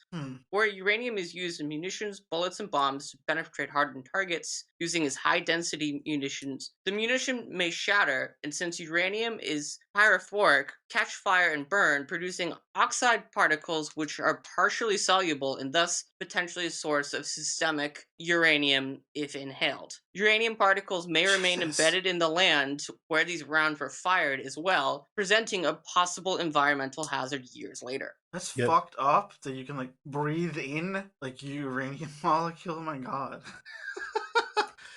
Where uranium is used in munitions, bullets, and bombs to penetrate hardened targets using its high-density munitions, the munition may shatter, and since uranium is pyrophoric, catch fire and burn, producing oxide particles which are partially soluble and thus potentially a source of systemic uranium if inhaled. Uranium particles may remain embedded in the land where these rounds were fired as well, presenting a possible environmental hazard years later. That's fucked up that you can like breathe in like uranium molecule. Oh my god.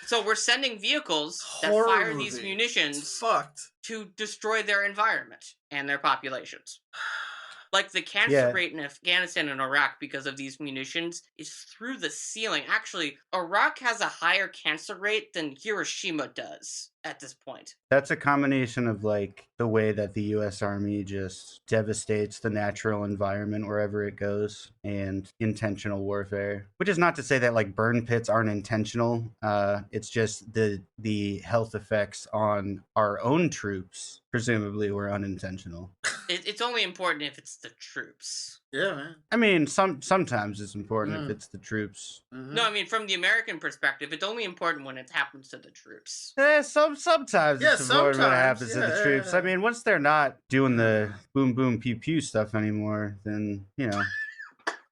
So we're sending vehicles Horror that fire movie. these munitions It's fucked. to destroy their environment and their populations. Like the cancer rate in Afghanistan and Iraq because of these munitions is through the ceiling. Actually, Iraq has a higher cancer rate than Hiroshima does at this point. That's a combination of like the way that the US Army just devastates the natural environment wherever it goes and intentional warfare. Which is not to say that like burn pits aren't intentional. It's just the health effects on our own troops presumably were unintentional. It's only important if it's the troops. Yeah, man. I mean, sometimes it's important if it's the troops. No, I mean, from the American perspective, it's only important when it happens to the troops. Sometimes it's important when it happens to the troops. Yeah. I mean, once they're not doing the boom, boom, pew, pew stuff anymore, then, you know.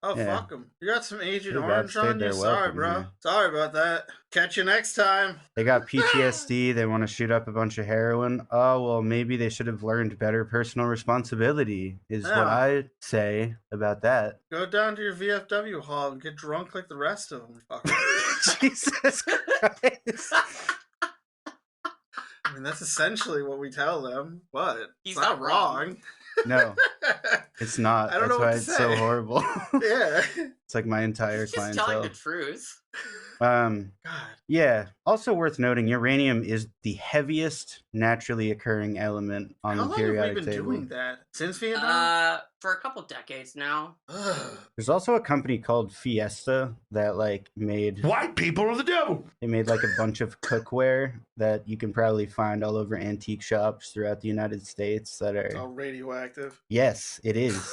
Oh, fuck them. You got some Agent Too bad Orange on they're you? Sorry, welcome, bro. yeah. Sorry about that. Catch you next time. They got PTSD. They want to shoot up a bunch of heroin. Oh, well, maybe they should have learned better personal responsibility, is what I say about that. Go down to your VFW hall and get drunk like the rest of them. Fuck. Jesus Christ. I mean, that's essentially what we tell them. But He's it's not not wrong. wrong. No, it's not. I don't That's know what why to it's say. so horrible. Yeah. It's like my entire He's just telling clientele. the truth. God. Yeah. Also worth noting, uranium is the heaviest naturally occurring element on How the long have we periodic been table. doing that? Since Vietnam? For a couple decades now. There's also a company called Fiesta that like made White people are the devil. they made like a bunch of cookware that you can probably find all over antique shops throughout the United States that It's are all radioactive. yes, it is.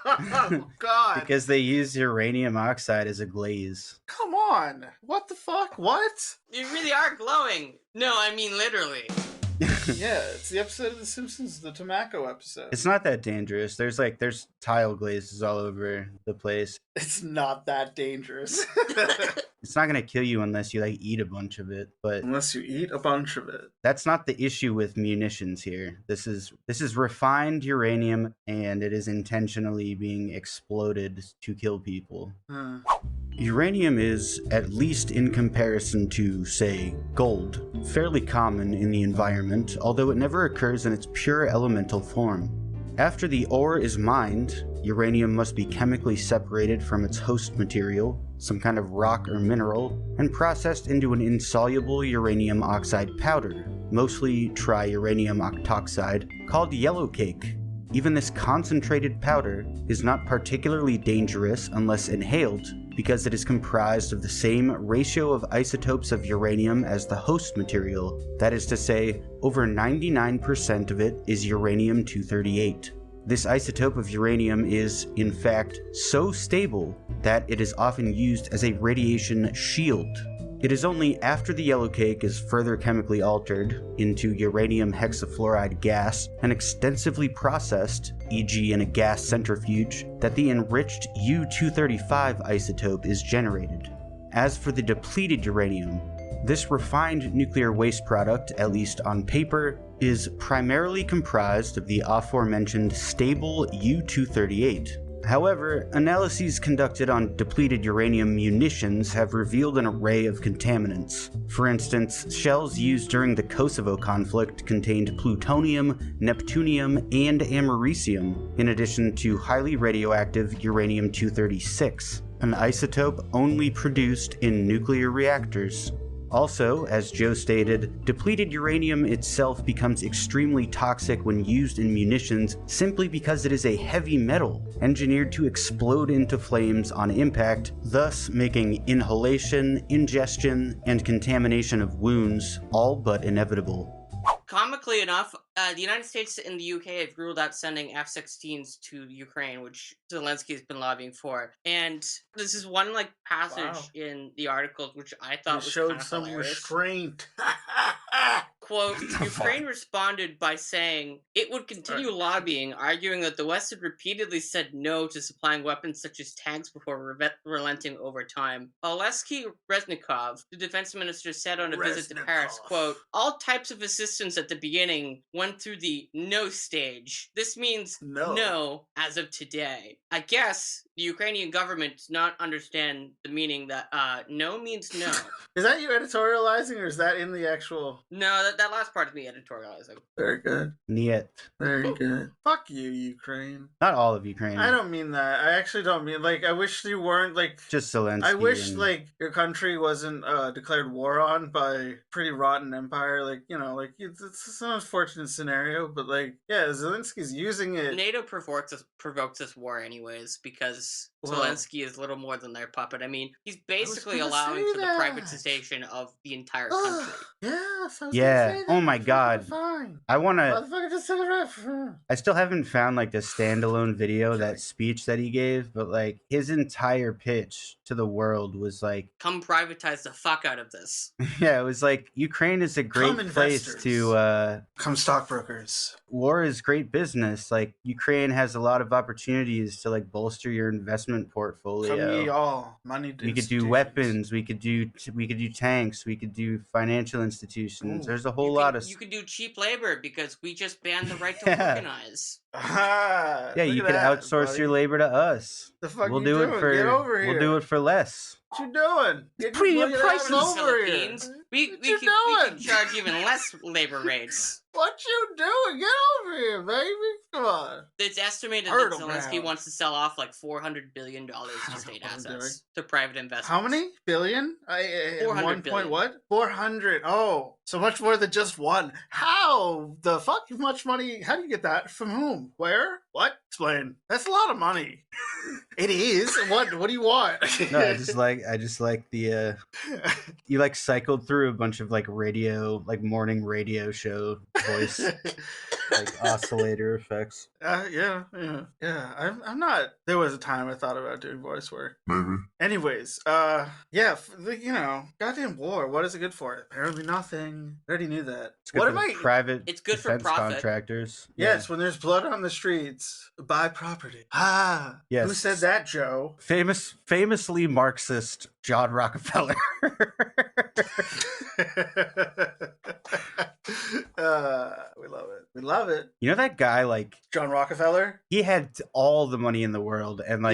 Oh, God. Because they use uranium oxide as a glaze. Come on. What the fuck? What? You really are glowing. No, I mean literally. Yeah, it's the episode of The Simpsons, the tobacco episode. It's not that dangerous. There's tile glazes all over the place. It's not that dangerous. It's not gonna kill you unless you like eat a bunch of it, but Unless you eat a bunch of it. that's not the issue with munitions here. This is refined uranium and it is intentionally being exploded to kill people. Uranium is, at least in comparison to, say, gold, fairly common in the environment, although it never occurs in its pure elemental form. After the ore is mined, uranium must be chemically separated from its host material, some kind of rock or mineral, and processed into an insoluble uranium oxide powder, mostly triuranium octoxide, called yellow cake. Even this concentrated powder is not particularly dangerous unless inhaled, because it is comprised of the same ratio of isotopes of uranium as the host material. That is to say, over 99% of it is uranium-238. This isotope of uranium is, in fact, so stable that it is often used as a radiation shield. It is only after the yellow cake is further chemically altered into uranium hexafluoride gas and extensively processed, e.g. in a gas centrifuge, that the enriched U-235 isotope is generated. As for the depleted uranium, this refined nuclear waste product, at least on paper, is primarily comprised of the aforementioned stable U-238. However, analyses conducted on depleted uranium munitions have revealed an array of contaminants. For instance, shells used during the Kosovo conflict contained plutonium, neptunium, and americium, in addition to highly radioactive uranium-236, an isotope only produced in nuclear reactors. Also, as Joe stated, depleted uranium itself becomes extremely toxic when used in munitions simply because it is a heavy metal, engineered to explode into flames on impact, thus making inhalation, ingestion, and contamination of wounds all but inevitable. Comically enough, the United States and the UK have ruled out sending F-16s to Ukraine, which Zelensky has been lobbying for. And this is one passage in the article which I thought was showed kind of some hilarious. restraint. Quote, Ukraine responded by saying it would continue lobbying, arguing that the West had repeatedly said no to supplying weapons such as tanks before relenting over time. Oleksiy Reznikov, the defense minister, said on a visit to Paris, quote, all types of assistance at the beginning went through the no stage. This means no as of today. I guess the Ukrainian government does not understand the meaning that no means no. Is that you editorializing, or is that in the actual... No, that last part is me editorializing. Very good. Niet. Very good. Fuck you, Ukraine. Not all of Ukraine. I don't mean that. I actually don't mean, I wish you weren't, just Zelensky. I wish, your country wasn't declared war on by a pretty rotten empire. It's an unfortunate scenario, but, yeah, Zelensky's using it. NATO provokes this war anyways, because Zelensky is little more than their puppet. I mean, he's basically allowing for the privatization of the entire country. Yeah. Oh my God. Fine. I want to. Motherfucker, just take a ref. I still haven't found the standalone video, that speech that he gave, but his entire pitch to the world was come privatize the fuck out of this. Yeah, it was Ukraine is a great place to come stockbrokers. War is great business. Ukraine has a lot of opportunities to bolster your investment portfolio. Come ye all, money. We could do weapons. We could do tanks. We could do financial institutions. Ooh. There's a whole lot of. You could do cheap labor because we just banned the right to organize. Yeah, you could outsource your labor to us. The fuck we'll you do doing? it for. Get over here. We'll do it for less. What you doing? Get premium prices in the over Philippines. Here. We can charge even less labor rates. What you doing? Get over here, baby. Come on. It's estimated that Zelensky wants to sell off $400 billion to state assets to private investors. How many billion? 400 billion. What? 400. Oh, so much more than just one. How the fuck much money? How do you get that? From whom? Where? What? Explain. That's a lot of money. It is. What do you want? No, I just like the you cycled through a bunch of radio, morning radio show voice, oscillator effects. Yeah. I'm not. There was a time I thought about doing voice work. Maybe. Anyways, goddamn war. What is it good for? Apparently nothing. I already knew that. It's good for private. It's good for defense profit. Contractors. Yes, when there's blood on the streets, buy property. Yes. Who said that, Joe? Famously Marxist John Rockefeller. We love it. We love it. You know that guy, John Rockefeller? He had all the money in the world, and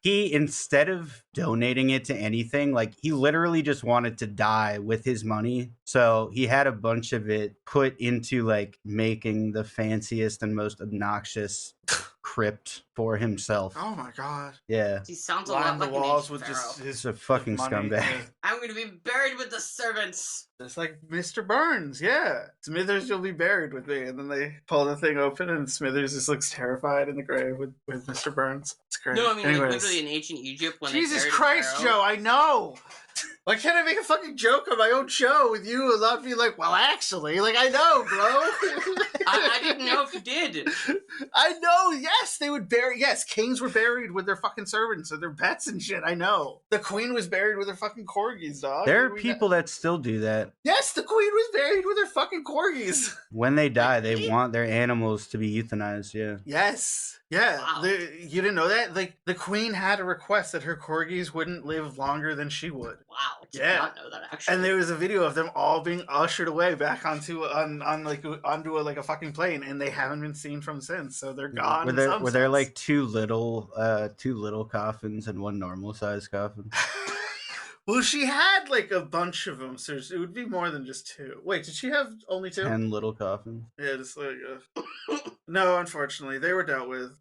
he, instead of donating it to anything, he literally just wanted to die with his money. So he had a bunch of it put into making the fanciest and most obnoxious crypt for himself. Oh my God. Yeah. He sounds a lot like the walls an with just He's a fucking scumbag. I'm going to be buried with the servants. Just like Mr. Burns, yeah. Smithers, you'll be buried with me. And then they pull the thing open and Smithers just looks terrified in the grave with Mr. Burns. It's great. No, I mean, literally in ancient Egypt when Jesus they Christ, Joe, I know! Why can't I make a fucking joke on my own show with you and not be well, actually, I know, bro. I didn't know if you did. I know, yes, they would bury, yes, kings were buried with their fucking servants and their pets and shit, I know. The queen was buried with her fucking corgis, dog. There are people that still do that. Yes, the queen was buried with her fucking corgis. When they die, they want their animals to be euthanized, yeah. Yes. Yeah, Wow. You didn't know that? The queen had a request that her corgis wouldn't live longer than she would. Wow. Wow. Did Yeah. not know that actually. And there was a video of them all being ushered away back onto a fucking plane, and they haven't been seen from since. So they're gone. Were there like two little coffins and one normal size coffin? Well, she had like a bunch of them, so it would be more than just two. Wait, did she have only two? 10 little coffins. Yeah, just like no, unfortunately, they were dealt with.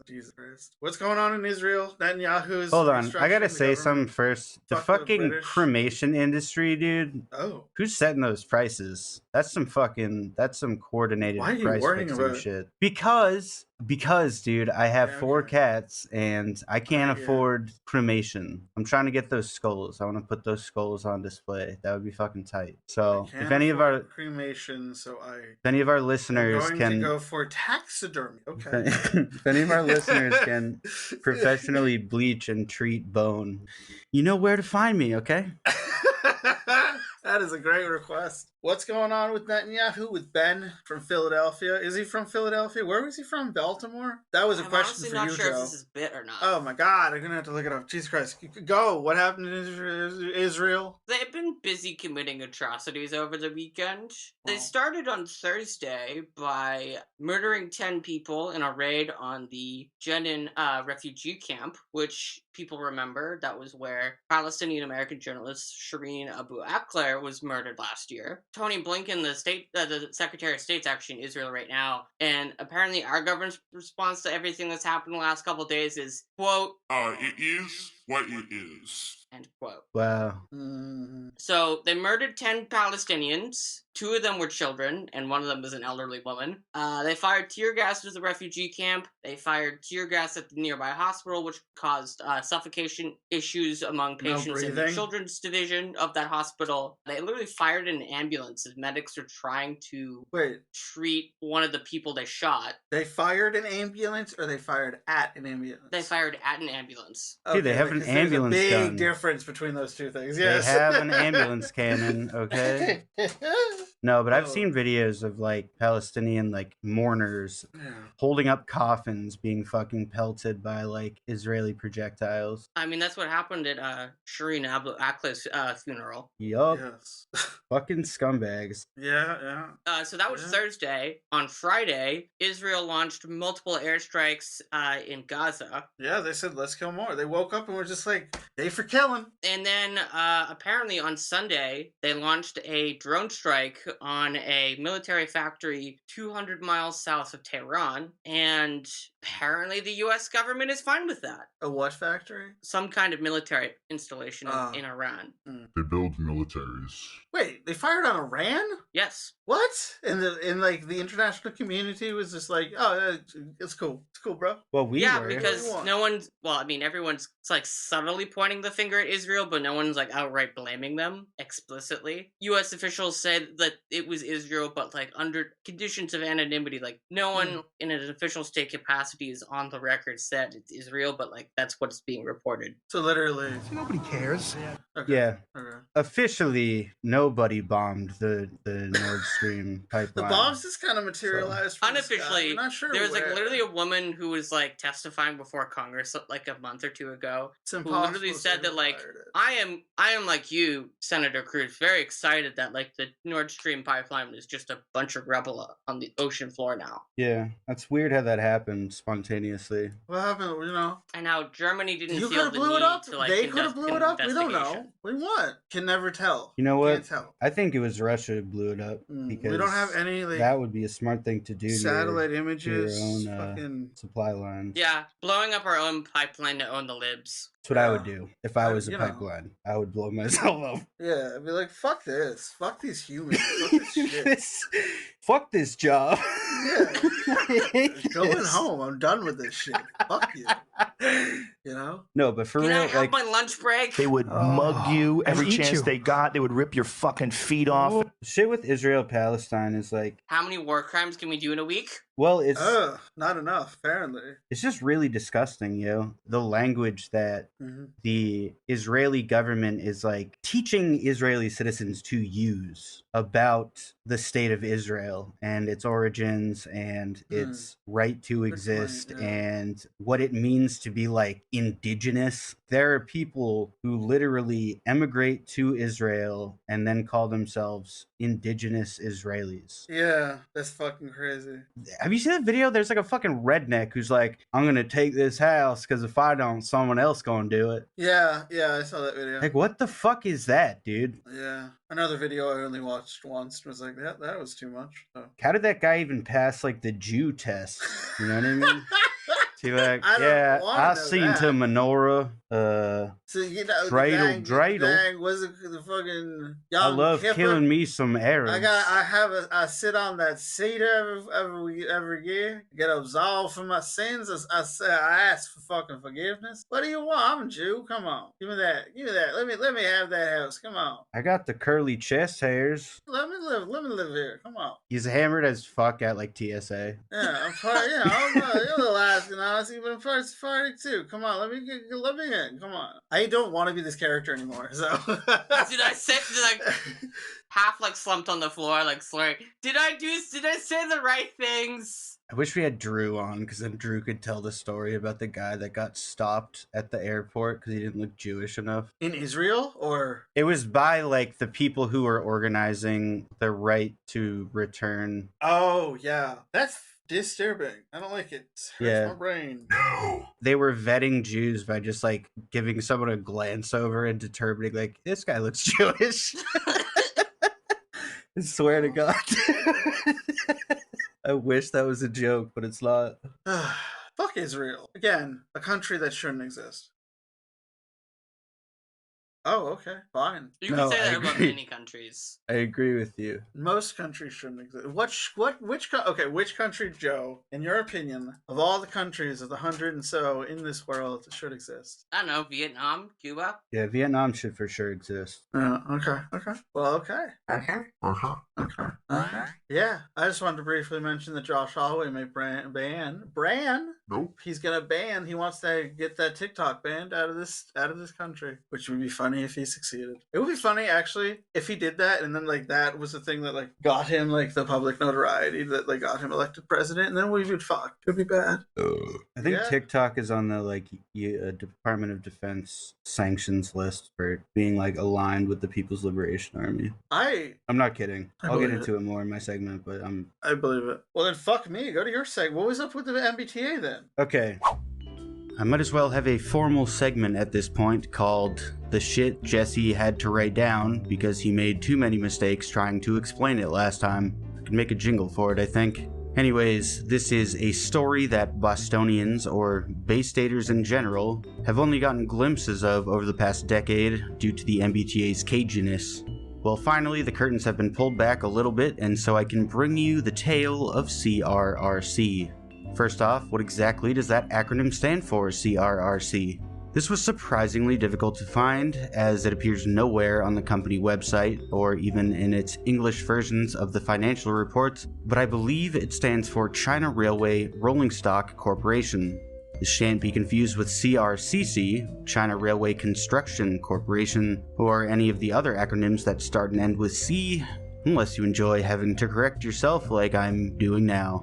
Jesus Christ, what's going on in Israel? Netanyahu's. Hold on, I gotta say government. something first. The Fuck the fucking British. cremation industry, dude. Oh, Who's setting those prices? That's some coordinated Why are you price worrying fixing about it? shit. Because, dude, I have Yeah, 4 okay. cats and I can't Yeah. afford cremation. I'm trying to get those skulls. I want to put those skulls on display. That would be fucking tight. So, Can't if any of afford our cremation, so listeners I'm going can to go for taxidermy. Okay. if any of our listeners can professionally bleach and treat bone, you know where to find me, okay? That is a great request. What's going on with Netanyahu, with Ben from Philadelphia? Is he from Philadelphia? Where was he from? Baltimore? That was a I'm question honestly for not you, sure Joe. if this is bit or not. Oh my God, I'm gonna have to look it up. Jesus Christ. Go. What happened in Israel? They've been busy committing atrocities over the weekend. They Wow. started on Thursday by murdering 10 people in a raid on the Jenin refugee camp, which people remember that was where Palestinian American journalist Shireen Abu Akleh was murdered last year. Tony Blinken, the Secretary of State's actually in Israel right now, and apparently our government's response to everything that's happened the last couple of days is, quote, It is what it is. end quote. Wow. So they murdered 10 Palestinians. 2 of them were children, and one of them was an elderly woman. They fired tear gas at the refugee camp. They fired tear gas at the nearby hospital, which caused suffocation issues among patients in the breathing? children's division of that hospital. They literally fired an ambulance as medics were trying to Wait, treat one of the people they shot. they fired an ambulance or they fired at an ambulance? They fired at an ambulance. Dude, they have an because ambulance There's a big gun. difference between those two things. They Yes. have an ambulance cannon, okay? No, but I've Oh. seen videos of like Palestinian like mourners Yeah. holding up coffins being fucking pelted by like Israeli projectiles. I mean, that's what happened at Shireen Abu Akleh's funeral. Yup. Yes. Fucking scumbags. Yeah. So that was Yeah. Thursday. On Friday, Israel launched multiple airstrikes in Gaza. Yeah, they said, let's kill more. They woke up and were just like, they for killing. And then apparently on Sunday, they launched a drone strike on a military factory 200 miles south of Tehran. And apparently the U.S. government is fine with that. A what factory? Some kind of military installation in Iran. They build militaries. Wait, they fired on Iran? Yes. What? And the international community was just like, oh, it's cool. It's cool, bro. Well, we Yeah, were. because What? no one's, well, I mean, everyone's like subtly pointing the finger at Israel, but no one's like outright blaming them explicitly. U.S. officials said that it was Israel, but like under conditions of anonymity, like no one in an official state capacity is on the record said it's Israel, but like that's what's being reported. So literally. Nobody cares. Okay. Yeah. Okay. Officially, nobody bombed the Nord Stream The pipeline. bombs just kind of materialized from the sky. Unofficially, I'm not sure there was like where. literally a woman who was like testifying before Congress like a month or two ago, It's who impossible literally to said say that who like fired it. I am like you, Senator Cruz, very excited that like the Nord Stream pipeline is just a bunch of rubble on the ocean floor now. Yeah, that's weird how that happened spontaneously. What happened? You know, And now Germany didn't you feel could the have blew need it up. to like They could have conduct blew it an up. We don't know. investigation. We what? Can never tell. You know what? Can't tell. I think it was Russia who blew it up because We don't have any like that would be a smart thing to do. satellite to your images. own Fucking supply lines. Yeah, blowing up our own pipeline to own the libs. That's what I would do if I was a you know. pipeline. I would blow myself up. yeah. I'd be like, fuck this. Fuck these humans. Fuck this shit. Fuck this job. Yeah. Going home. I'm done with this shit. Fuck you. You know? No, but for Can real, I have like my lunch break? They would mug you and every eat chance you. they got. They would rip your fucking feet off. shit with Israel Palestine is like, How many war crimes can we do in a week? well, it's Not enough, apparently. it's just really disgusting, yo. The language that Mhm. the Israeli government is like teaching Israeli citizens to use about the state of Israel and its origins and its right to exist yeah. and what it means to be like indigenous. There are people who literally emigrate to Israel and then call themselves indigenous Israelis. Yeah, that's fucking crazy. Have you seen that video? There's like a fucking redneck who's like, I'm gonna take this house because if I don't, someone else gonna do it. Yeah, I saw that video. Like, what the fuck is that, dude? Yeah. Another video I only watched once was like, that was too much. So. How did that guy even pass like the Jew test? You know what I mean? See, like, I yeah, wanna I know seen that. to menorah, So you know, dreidel, dreidel. Was it the fucking I young love kipper? killing me some Arabs. I sit on that seat every year, get absolved from my sins. I ask for fucking forgiveness. What do you want? I'm a Jew. Come on, give me that. Let me have that house. Come on. I got the curly chest hairs. Let me live here. Come on. He's hammered as fuck at like TSA. Yeah, I'm part. You know, you're a little asking honestly, but I'm party too. Come on, let me in. Come on. I don't want to be this character anymore. So Did I half like slumped on the floor, like slurring? Did I say the right things? I wish we had Drew on because then Drew could tell the story about the guy that got stopped at the airport because he didn't look Jewish enough. In Israel, or it was by like the people who were organizing the right to return. Oh yeah, that's disturbing. I don't like it. It hurts my brain. No. They were vetting Jews by just like giving someone a glance over and determining like this guy looks Jewish. I swear to God. I wish that was a joke, but it's not. Fuck Israel. Again, a country that shouldn't exist. Oh, okay, fine. You can say that about many countries. I agree with you. Most countries shouldn't exist. Which country, Joe, in your opinion, of all the countries of the 100 and so in this world, should exist? I don't know, Vietnam, Cuba. Yeah, Vietnam should for sure exist. Okay. Well, okay. Yeah, I just wanted to briefly mention that Josh Holloway may ban. Nope. He's gonna ban. He wants to get that TikTok banned out of this country, which would be funny if he succeeded. It would be funny actually if he did that, and then like that was the thing that like got him like the public notoriety that like got him elected president, and then we would fuck. It would be bad. I think TikTok is on the like Department of Defense sanctions list for being like aligned with the People's Liberation Army. I'm not kidding. I'll get into it more in my segment, but I believe it. Well then, fuck me. Go to your segment. What was up with the MBTA then? Okay. I might as well have a formal segment at this point called The Shit Jesse Had to Write Down because he made too many mistakes trying to explain it last time. I could make a jingle for it, I think. Anyways, this is a story that Bostonians, or Bay Staters in general, have only gotten glimpses of over the past decade due to the MBTA's caginess. Well, finally, the curtains have been pulled back a little bit, and so I can bring you the tale of CRRC. First off, what exactly does that acronym stand for, CRRC? This was surprisingly difficult to find, as it appears nowhere on the company website, or even in its English versions of the financial reports, but I believe it stands for China Railway Rolling Stock Corporation. This shan't be confused with CRCC, China Railway Construction Corporation, or any of the other acronyms that start and end with C, unless you enjoy having to correct yourself like I'm doing now.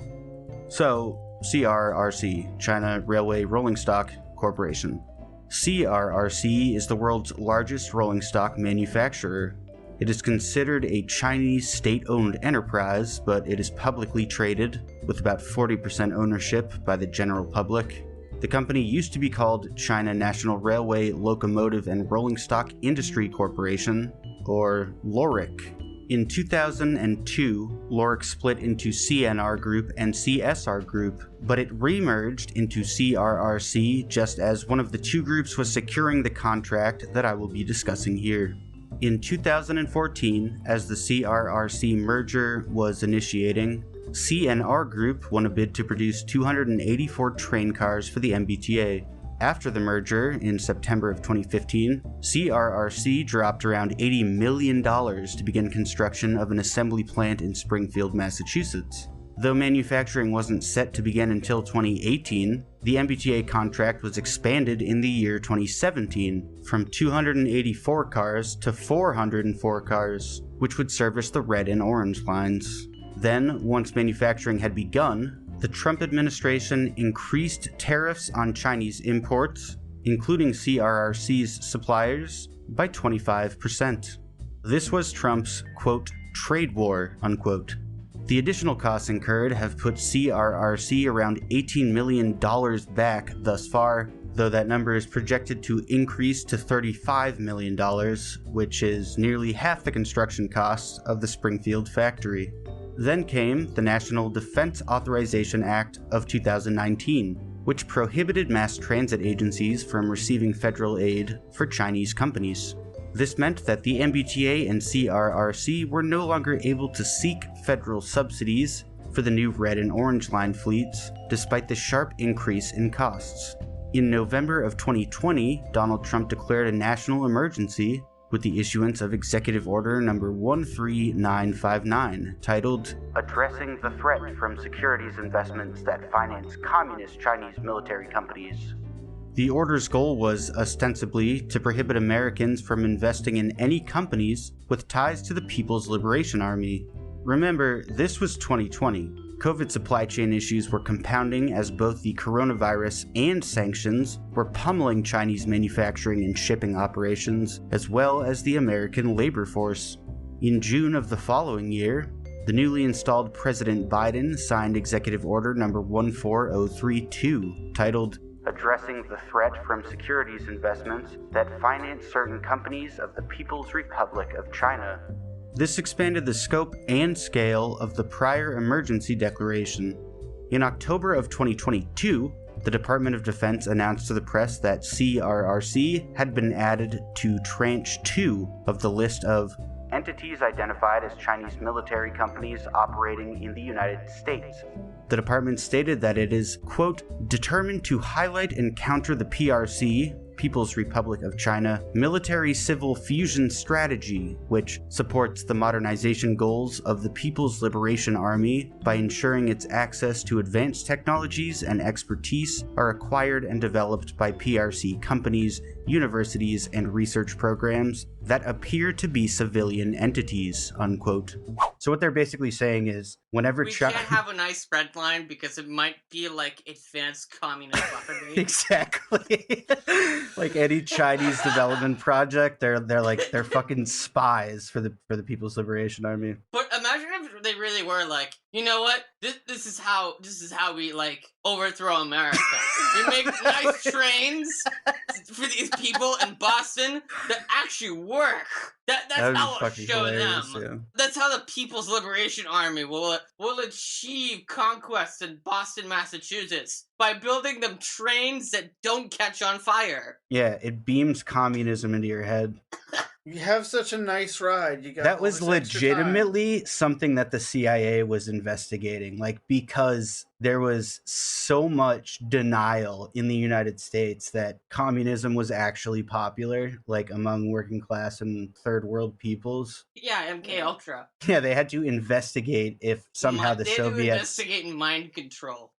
So, CRRC, China Railway Rolling Stock Corporation. CRRC is the world's largest rolling stock manufacturer. It is considered a Chinese state-owned enterprise, but it is publicly traded, with about 40% ownership by the general public. The company used to be called China National Railway Locomotive and Rolling Stock Industry Corporation, or LORIC. In 2002, LORIC split into CNR Group and CSR Group, but it remerged into CRRC just as one of the two groups was securing the contract that I will be discussing here. In 2014, as the CRRC merger was initiating, CNR Group won a bid to produce 284 train cars for the MBTA. After the merger, in September of 2015, CRRC dropped around $80 million to begin construction of an assembly plant in Springfield, Massachusetts. Though manufacturing wasn't set to begin until 2018, the MBTA contract was expanded in the year 2017 from 284 cars to 404 cars, which would service the red and orange lines. Then, once manufacturing had begun, the Trump administration increased tariffs on Chinese imports, including CRRC's suppliers, by 25%. This was Trump's, quote, trade war, unquote. The additional costs incurred have put CRRC around $18 million back thus far, though that number is projected to increase to $35 million, which is nearly half the construction costs of the Springfield factory. Then came the National Defense Authorization Act of 2019, which prohibited mass transit agencies from receiving federal aid for Chinese companies. This meant that the MBTA and CRRC were no longer able to seek federal subsidies for the new red and orange line fleets, despite the sharp increase in costs. In November of 2020, Donald Trump declared a national emergency with the issuance of Executive Order number 13959, titled Addressing the Threat from Securities Investments that Finance Communist Chinese Military Companies. The order's goal was ostensibly to prohibit Americans from investing in any companies with ties to the People's Liberation Army. Remember, this was 2020. COVID supply chain issues were compounding as both the coronavirus and sanctions were pummeling Chinese manufacturing and shipping operations, as well as the American labor force. In June of the following year, the newly installed President Biden signed Executive Order number 14032, titled Addressing the Threat from Securities Investments that Finance Certain Companies of the People's Republic of China. This expanded the scope and scale of the prior emergency declaration. In October of 2022, the Department of Defense announced to the press that CRRC had been added to Tranche 2 of the list of entities identified as Chinese military companies operating in the United States. The department stated that it is, quote, determined to highlight and counter the PRC, People's Republic of China, military-civil fusion strategy, which supports the modernization goals of the People's Liberation Army by ensuring its access to advanced technologies and expertise are acquired and developed by PRC companies, universities, and research programs that appear to be civilian entities, unquote. So what they're basically saying is, whenever we can't have a nice red line because it might be like advanced communist weaponry. Exactly. Like any Chinese development project, they're fucking spies for the People's Liberation Army. But imagine if they really were like, you know what? This is how we like overthrow America. We make nice trains for these people in Boston that actually work. That's how we'll show them. Yeah. That's how the People's Liberation Army will achieve conquest in Boston, Massachusetts, by building them trains that don't catch on fire. Yeah, it beams communism into your head. You have such a nice ride. You got that was legitimately something that the CIA was investigating, like, because there was so much denial in the United States that communism was actually popular, like among working class and third world peoples. Yeah, MK Ultra. Yeah, they had to investigate if somehow the Soviets... They had to investigate mind control.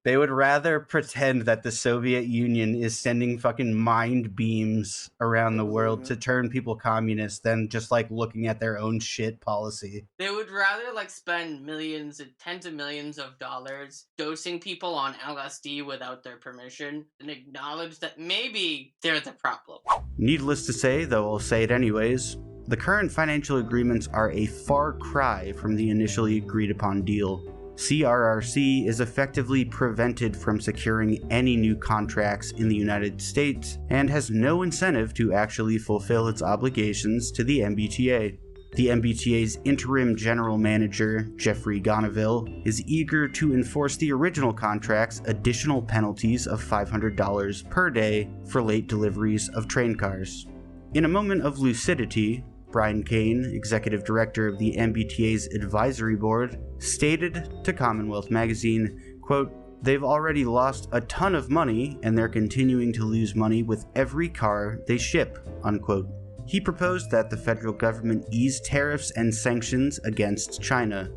They would rather pretend that the Soviet Union is sending fucking mind beams around the world to turn people communist than just like looking at their own shit policy. They would rather like spend millions and tens of millions of dollars dosing people on LSD without their permission than acknowledge that maybe they're the problem. Needless to say, though I'll say it anyways, the current financial agreements are a far cry from the initially agreed upon deal. CRRC is effectively prevented from securing any new contracts in the United States and has no incentive to actually fulfill its obligations to the MBTA. The MBTA's interim general manager, Jeffrey Gonneville, is eager to enforce the original contract's additional penalties of $500 per day for late deliveries of train cars. In a moment of lucidity, Brian Kane, executive director of the MBTA's advisory board, stated to Commonwealth magazine, quote, "They've already lost a ton of money and they're continuing to lose money with every car they ship," unquote. He proposed that the federal government ease tariffs and sanctions against China.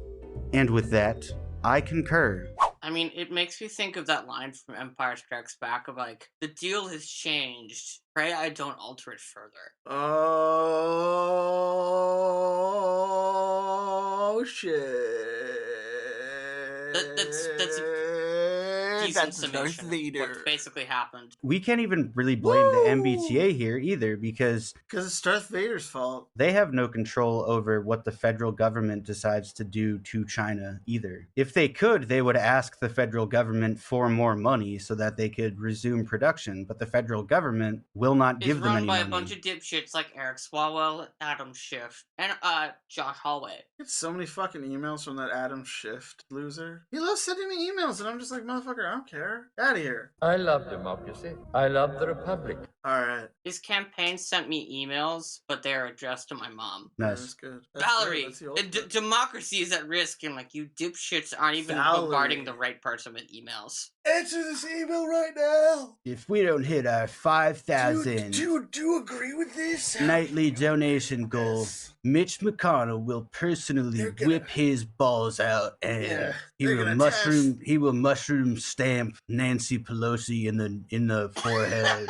And with that, I concur. I mean, it makes me think of that line from Empire Strikes Back of like, the deal has changed. Pray I don't alter it further. Oh, shit. That's decent summation of what basically happened. We can't even really blame the MBTA here either, because it's Darth Vader's fault. They have no control over what the federal government decides to do to China either. If they could, they would ask the federal government for more money so that they could resume production, but the federal government will not give them any money. It's run by a bunch of dipshits like Eric Swalwell, Adam Schiff, and Josh Hallway. I get so many fucking emails from that Adam Schiff loser. He loves sending me emails, and I'm just like, motherfucker, I don't care. Get out of here. I love democracy. I love the republic. All right. His campaign sent me emails, but they're addressed to my mom. Nice. That's good. That's Valerie, good. democracy is at risk, and like you dipshits aren't even bombarding the right person with emails. Answer this email right now. If we don't hit our 5,000 do you agree with this nightly donation goal, Mitch McConnell will personally whip his balls out, and he will mushroom stamp Nancy Pelosi in the forehead.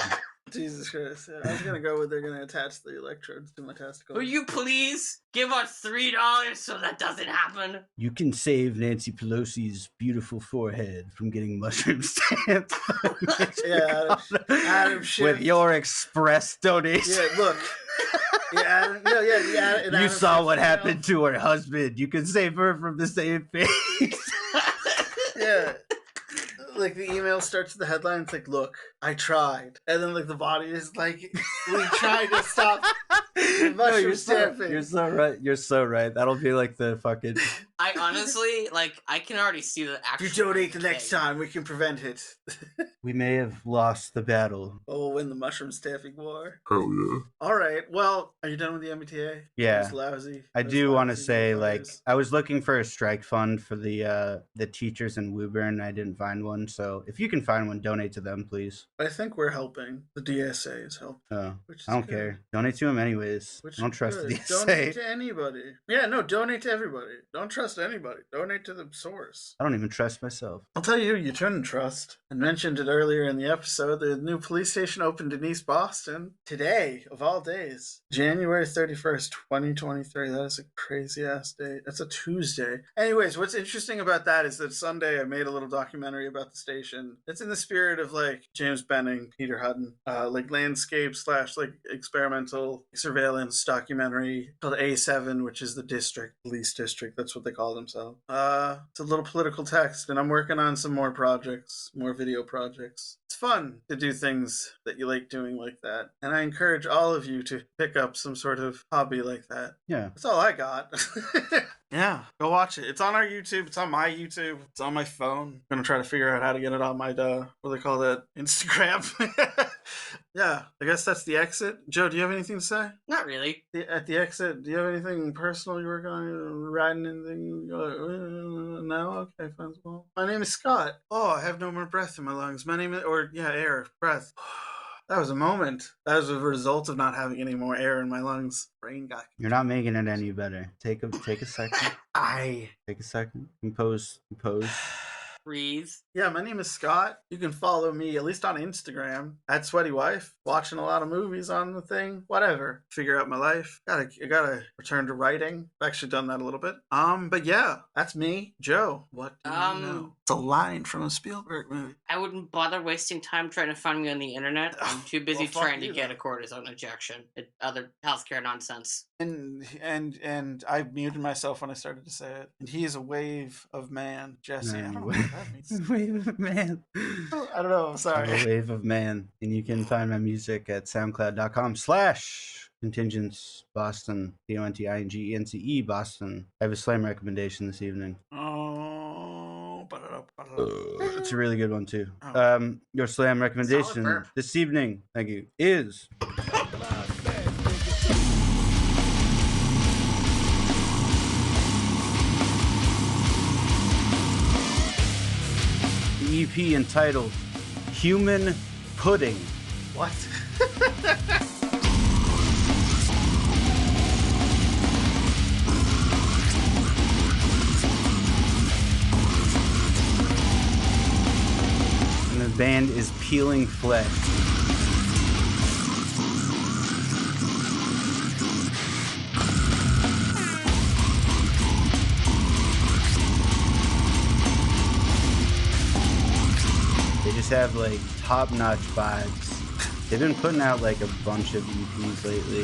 Jesus Christ. I was gonna go with they're gonna attach the electrodes to my testicles. Will you please give us $3 so that doesn't happen? You can save Nancy Pelosi's beautiful forehead from getting mushroom stamped. Adam Schiff. With your express donation. Yeah, look. You saw what happened to her husband. You can save her from the same fate. Yeah. Like the email starts with the headline, it's like, look, I tried. And then like the body is like, we tried to stop mushroom stamping. You're so right. You're so right. That'll be like the fucking... I honestly, like, I can already see the actual... If you donate the next time, we can prevent it. We may have lost the battle. But we'll win the mushroom stamping war. Hell yeah. All right. Well, are you done with the MBTA? Yeah. It was lousy. I do want to say, like, I was looking for a strike fund for the teachers in Woburn. I didn't find one. So if you can find one, donate to them, please. I think we're helping. The DSA is helping. Oh, I don't care. Donate to them anyways. I don't trust the DSA. Donate to anybody. Yeah, no, donate to everybody. Don't trust anybody. Donate to the source. I don't even trust myself. I'll tell you who you shouldn't trust. I mentioned it earlier in the episode. The new police station opened in East Boston today, of all days. January 31st, 2023. That is a crazy ass date. That's a Tuesday. Anyways, what's interesting about that is that Sunday I made a little documentary about the station. It's in the spirit of like James Benning, Peter Hutton, like landscape / like experimental surveillance documentary called A7, which is the police district. That's what they call themselves. It's a little political text, and I'm working on some more projects, more video projects. It's fun to do things that you like doing like that, and I encourage all of you to pick up some sort of hobby like that. Yeah. That's all I got. Yeah, go watch it. It's on our YouTube. It's on my YouTube. It's on my phone. I'm gonna try to figure out how to get it on my what do they call that? Instagram. Yeah, I guess that's the exit. Joe, do you have anything to say? Not really. At the exit, do you have anything personal you were going writing anything? No? Okay, fine. Well, my name is Scott. Oh, I have no more breath in my lungs. My name is, air, breath. That was a moment. That was a result of not having any more air in my lungs. Brain got... You're not making it any better. Take a second. Take a second. Compose. Breathe. Yeah, my name is Scott. You can follow me, at least on Instagram, at Sweaty Wife. Watching a lot of movies on the thing. Whatever. Figure out my life. I gotta return to writing. I've actually done that a little bit. But yeah, that's me. Joe, what do you know? It's a line from a Spielberg movie. I wouldn't bother wasting time trying to find me on the internet. I'm too busy trying to get a cortisone injection and other healthcare nonsense. And I muted myself when I started to say it. And he is a wave of man, Jesse. I don't know what that means. Wave of man. I don't know. I'm sorry. A wave of man. And you can find my music at soundcloud.com/contingents Boston, CONTINGENCE Boston. I have a slam recommendation this evening. It's a really good one too. Your slam recommendation this evening, thank you, is the EP entitled Human Pudding. What? And the band is Peeling Flesh. just have like top-notch vibes. They've been putting out like a bunch of EPs lately.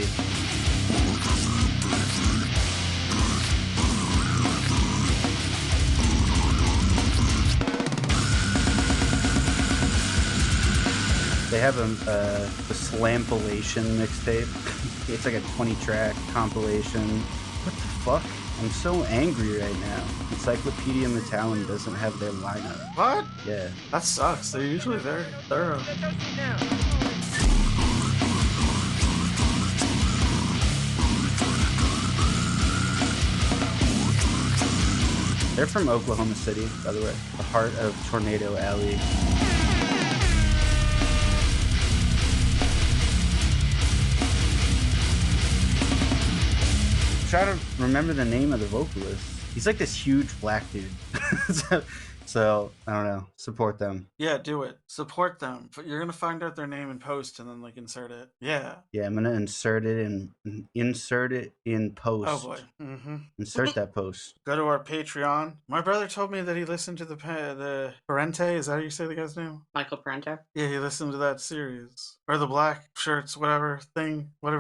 They have a Slampilation mixtape. It's like a 20-track compilation. What the fuck? I'm so angry right now. Encyclopedia Metallic doesn't have their lineup. What? Yeah. That sucks. They're usually very thorough. They're from Oklahoma City, by the way. The heart of Tornado Alley. Try to remember the name of the vocalist. He's like this huge black dude. so I don't know. Support them. Yeah, do it. Support them. You're gonna find out their name in post and then like insert it. Yeah. Yeah, I'm gonna insert it in post. Oh boy. Mm-hmm. Insert that post. Go to our Patreon. My brother told me that he listened to the Parente. Is that how you say the guy's name? Michael Parente. Yeah, he listened to that series or the black shirts, whatever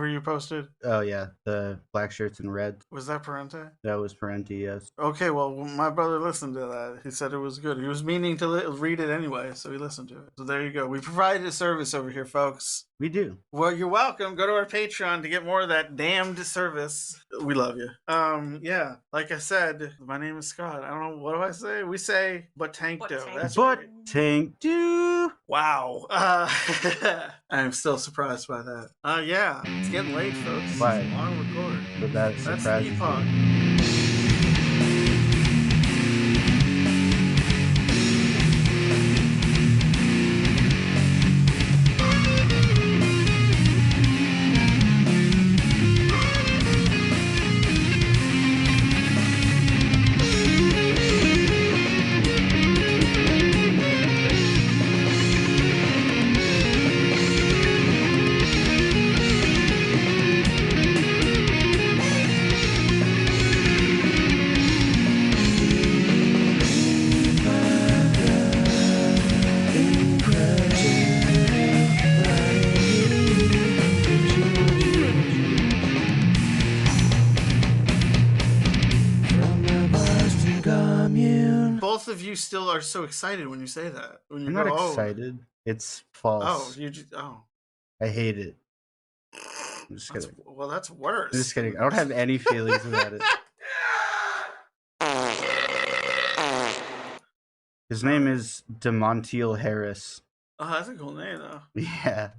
you posted. Oh yeah, the black shirts and red. Was that Parente? That was Parente, yes. Okay, well, my brother listened to that. He said it was good. He was meaning to read it anyway, so he listened to it. So there you go. We provided a service over here, folks. We do. Well, you're welcome. Go to our Patreon to get more of that damned service. We love you. Yeah. Like I said, my name is Scott. I don't know, what do I say? We say, but tank do. That's but right. tank do. Wow. I'm still surprised by that. Yeah. It's getting late, folks. Why? Long record. But that That's surprises me. Epoch. Both of you still are so excited when you say that. When you I'm go, not excited. It's false. Oh, you just, oh. I hate it. I'm just kidding. Well, that's worse. I'm just kidding. I don't have any feelings about it. His name is DeMontiel Harris. Oh, that's a cool name, though. Yeah.